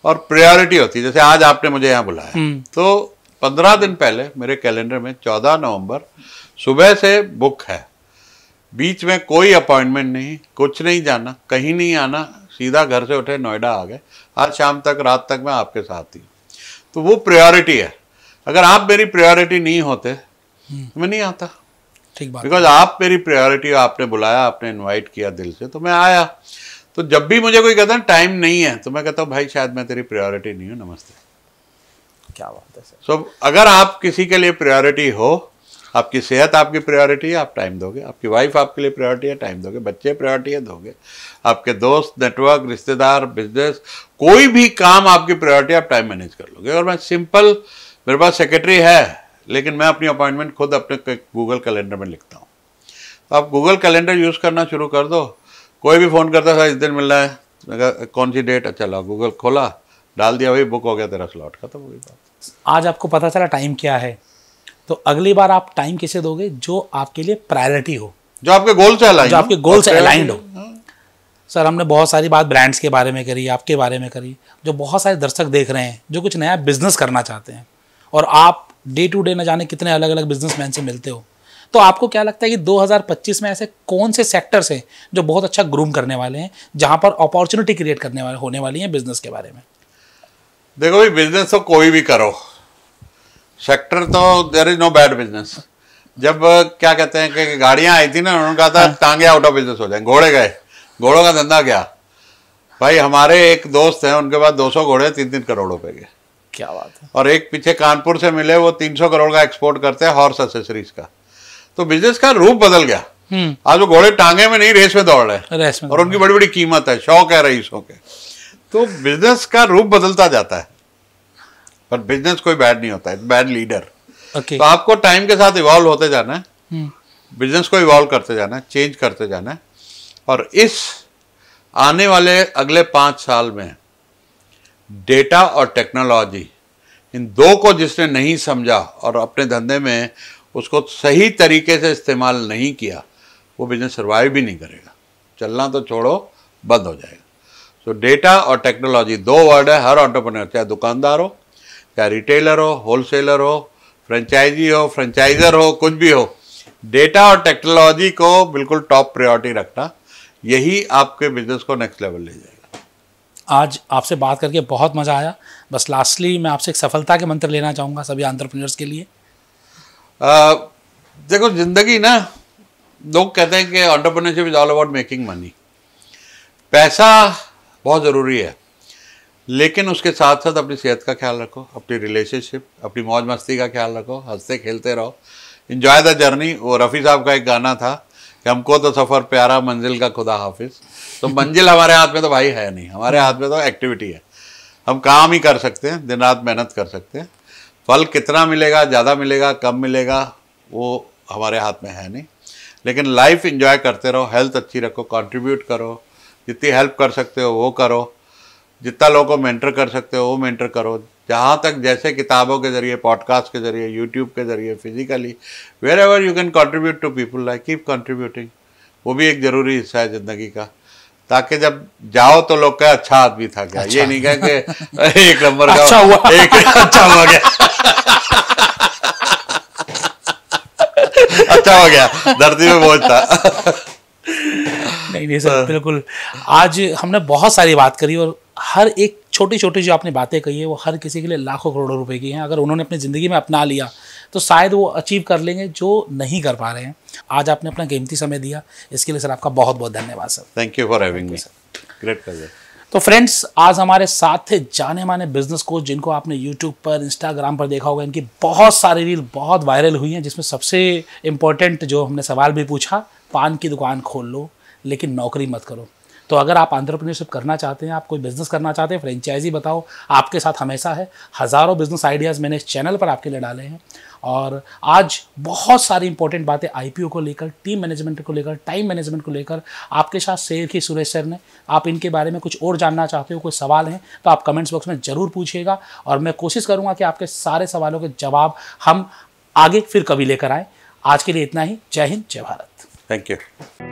और प्रायोरिटी होती है, जैसे आज आपने मुझे यहाँ बुलाया, तो 15 दिन पहले मेरे कैलेंडर में 14 नवंबर सुबह से बुक है, बीच में कोई अपॉइंटमेंट नहीं, कुछ नहीं जाना, कहीं नहीं आना, सीधा घर से उठे नोएडा आ गए, आज शाम तक रात तक मैं आपके साथ ही। तो वो प्रायोरिटी है। अगर आप मेरी प्रायोरिटी नहीं होते तो मैं नहीं आता। ठीक बात। बिकॉज आप मेरी प्रायोरिटी, आपने बुलाया, आपने इनवाइट किया दिल से, तो मैं आया। तो जब भी मुझे कोई कहता है टाइम नहीं है, तो मैं कहता हूँ भाई शायद मैं तेरी प्रायोरिटी नहीं हूँ, नमस्ते। क्या बात है सर। सो अगर आप किसी के लिए प्रायोरिटी हो, आपकी सेहत आपकी प्रायोरिटी है, आप टाइम दोगे। आपकी वाइफ आपके लिए प्रायोरिटी है, टाइम दोगे। बच्चे प्रायोरिटी है, दोगे। आपके दोस्त, नेटवर्क, रिश्तेदार, बिजनेस, कोई भी काम आपकी प्रायोरिटी, आप टाइम मैनेज कर लोगे। और मैं सिंपल, मेरे पास सेक्रेटरी है, लेकिन मैं अपनी अपॉइंटमेंट खुद अपने गूगल कैलेंडर में लिखता हूँ। तो आप गूगल कैलेंडर यूज़ करना शुरू कर दो। कोई भी फ़ोन करता था, इस दिन मिल रहा है, मैं कौन सी डेट, अच्छा लाओ, गूगल खोला, डाल दिया, वही बुक हो गया तेरा स्लॉट, खत्म हो गई बात। आज आपको पता चला टाइम क्या है, तो अगली बार आप टाइम किसे दोगे? जो आपके लिए प्रायोरिटी हो, जो आपके गोल से अलाइन, जो आपके गोल से अलाइंड हो। सर हमने बहुत सारी बात ब्रांड्स के बारे में करी, आपके बारे में करी, जो बहुत सारे दर्शक देख रहे हैं जो कुछ नया बिजनेस करना चाहते हैं, और आप डे टू डे न जाने कितने अलग अलग बिजनेसमैन से मिलते हो, तो आपको क्या लगता है कि 2025 में ऐसे कौन से सेक्टर्स हैं जो बहुत अच्छा ग्रूम करने वाले हैं, जहां पर अपॉर्चुनिटी क्रिएट करने वाले होने वाली है बिजनेस के बारे में? देखो भाई, बिजनेस तो कोई भी करो, सेक्टर तो there is no bad business. जब क्या कहते हैं कि गाड़ियां आई थी ना, उन्होंने कहा था टांगे आउट ऑफ बिजनेस हो जाए, घोड़े गए, घोड़ों का धंधा गया। भाई हमारे एक दोस्त हैं, उनके पास 200 घोड़े 3-3 करोड़ रुपए के। क्या बात है। और एक पीछे कानपुर से मिले, वो 300 करोड़ का एक्सपोर्ट करते हैं हॉर्स एक्सेसरीज का। तो बिजनेस का रूप बदल गया। आज वो घोड़े टांगे में नहीं, रेस में दौड़ रहे हैं, और उनकी बड़ी बड़ी कीमत है, शौक है रईसों के। तो बिजनेस का रूप बदलता जाता है, पर बिजनेस कोई बैड नहीं होता है, बैड लीडर। तो आपको टाइम के साथ इवॉल्व होते जाना है, बिजनेस को इवॉल्व करते जाना है, चेंज करते जाना है। और इस आने वाले अगले 5 साल में डेटा और टेक्नोलॉजी, इन दो को जिसने नहीं समझा और अपने धंधे में उसको सही तरीके से इस्तेमाल नहीं किया, वो बिजनेस सर्वाइव भी नहीं करेगा। चलना तो छोड़ो, बंद हो जाएगा। सो डेटा और टेक्नोलॉजी 2 वर्ड है हर एंटरप्रेन्योर, चाहे दुकानदार हो, चाहे रिटेलर हो, होलसेलर हो, फ्रेंचाइजी हो, फ्रेंचाइजर हो, कुछ भी हो, डेटा और टेक्नोलॉजी को बिल्कुल टॉप प्रायोरिटी रखना, यही आपके बिजनेस को नेक्स्ट लेवल ले जाएगा। आज आपसे बात करके बहुत मज़ा आया। बस लास्टली मैं आपसे एक सफलता के मंत्र लेना चाहूँगा सभी एंटरप्रेन्योर्स के लिए। देखो, जिंदगी ना, लोग कहते हैं कि entrepreneurship is all about making money. पैसा बहुत ज़रूरी है, लेकिन उसके साथ साथ अपनी सेहत का ख्याल रखो, अपनी रिलेशनशिप, अपनी मौज मस्ती का ख्याल रखो, हंसते खेलते रहो, एंजॉय द जर्नी। वो रफ़ी साहब का एक गाना था कि हमको तो सफ़र प्यारा, मंजिल का खुदा हाफिज। तो मंजिल हमारे हाथ में तो भाई है नहीं, हमारे हाथ में तो एक्टिविटी है। हम काम ही कर सकते हैं, दिन रात मेहनत कर सकते हैं। फल कितना मिलेगा, ज़्यादा मिलेगा, कम मिलेगा, वो हमारे हाथ में है नहीं। लेकिन लाइफ एंजॉय करते रहो, हेल्थ अच्छी रखो, कंट्रीब्यूट करो, जितनी हेल्प कर सकते हो वो करो। जितना लोगों को मेंटर कर सकते हो वो मेंटर करो। जहाँ तक जैसे किताबों के जरिए, पॉडकास्ट के जरिए, यूट्यूब के जरिए, physically wherever you can contribute to people, like keep contributing. वो भी एक ज़रूरी हिस्सा है ज़िंदगी का, ताकि जब जाओ तो लोग कहे अच्छा आदमी था क्या। अच्छा। ये नहीं कहे कि एक नंबर का अच्छा हुआ, अच्छा हुआ गया अच्छा हो गया, धरती में बोझ था। नहीं सर, बिल्कुल। आज हमने बहुत सारी बात करी और हर एक छोटी छोटी जो आपने बातें कही है वो हर किसी के लिए लाखों करोड़ों रुपए की हैं। अगर उन्होंने अपनी ज़िंदगी में अपना लिया तो शायद वो अचीव कर लेंगे जो नहीं कर पा रहे हैं। आज आपने अपना कीमती समय दिया, इसके लिए सर आपका बहुत बहुत धन्यवाद sir. Thank you for having me sir, great pleasure. तो फ्रेंड्स, आज हमारे साथ थे जाने माने बिजनेस कोच, जिनको आपने यूट्यूब पर, इंस्टाग्राम पर देखा होगा। इनकी बहुत सारी रील बहुत वायरल हुई हैं, जिसमें सबसे इम्पोर्टेंट जो हमने सवाल भी पूछा, पान की दुकान खोल लो लेकिन नौकरी मत करो। तो अगर आप एंटरप्रेन्योरशिप करना चाहते हैं, आप कोई बिजनेस करना चाहते हैं, फ्रेंचाइजी बताओ, आपके साथ हमेशा है। हज़ारों बिजनेस आइडियाज़ मैंने इस चैनल पर आपके लिए डाले हैं। और आज बहुत सारी इंपॉर्टेंट बातें आईपीओ को लेकर, टीम मैनेजमेंट को लेकर, टाइम मैनेजमेंट को लेकर आपके साथ शेयर की सुरेश सर ने। आप इनके बारे में कुछ और जानना चाहते हो, कोई सवाल हैं तो आप कमेंट्स बॉक्स में ज़रूर पूछिएगा और मैं कोशिश करूँगा कि आपके सारे सवालों के जवाब हम आगे फिर कभी लेकर आएँ। आज के लिए इतना ही। जय हिंद, जय भारत। Thank you.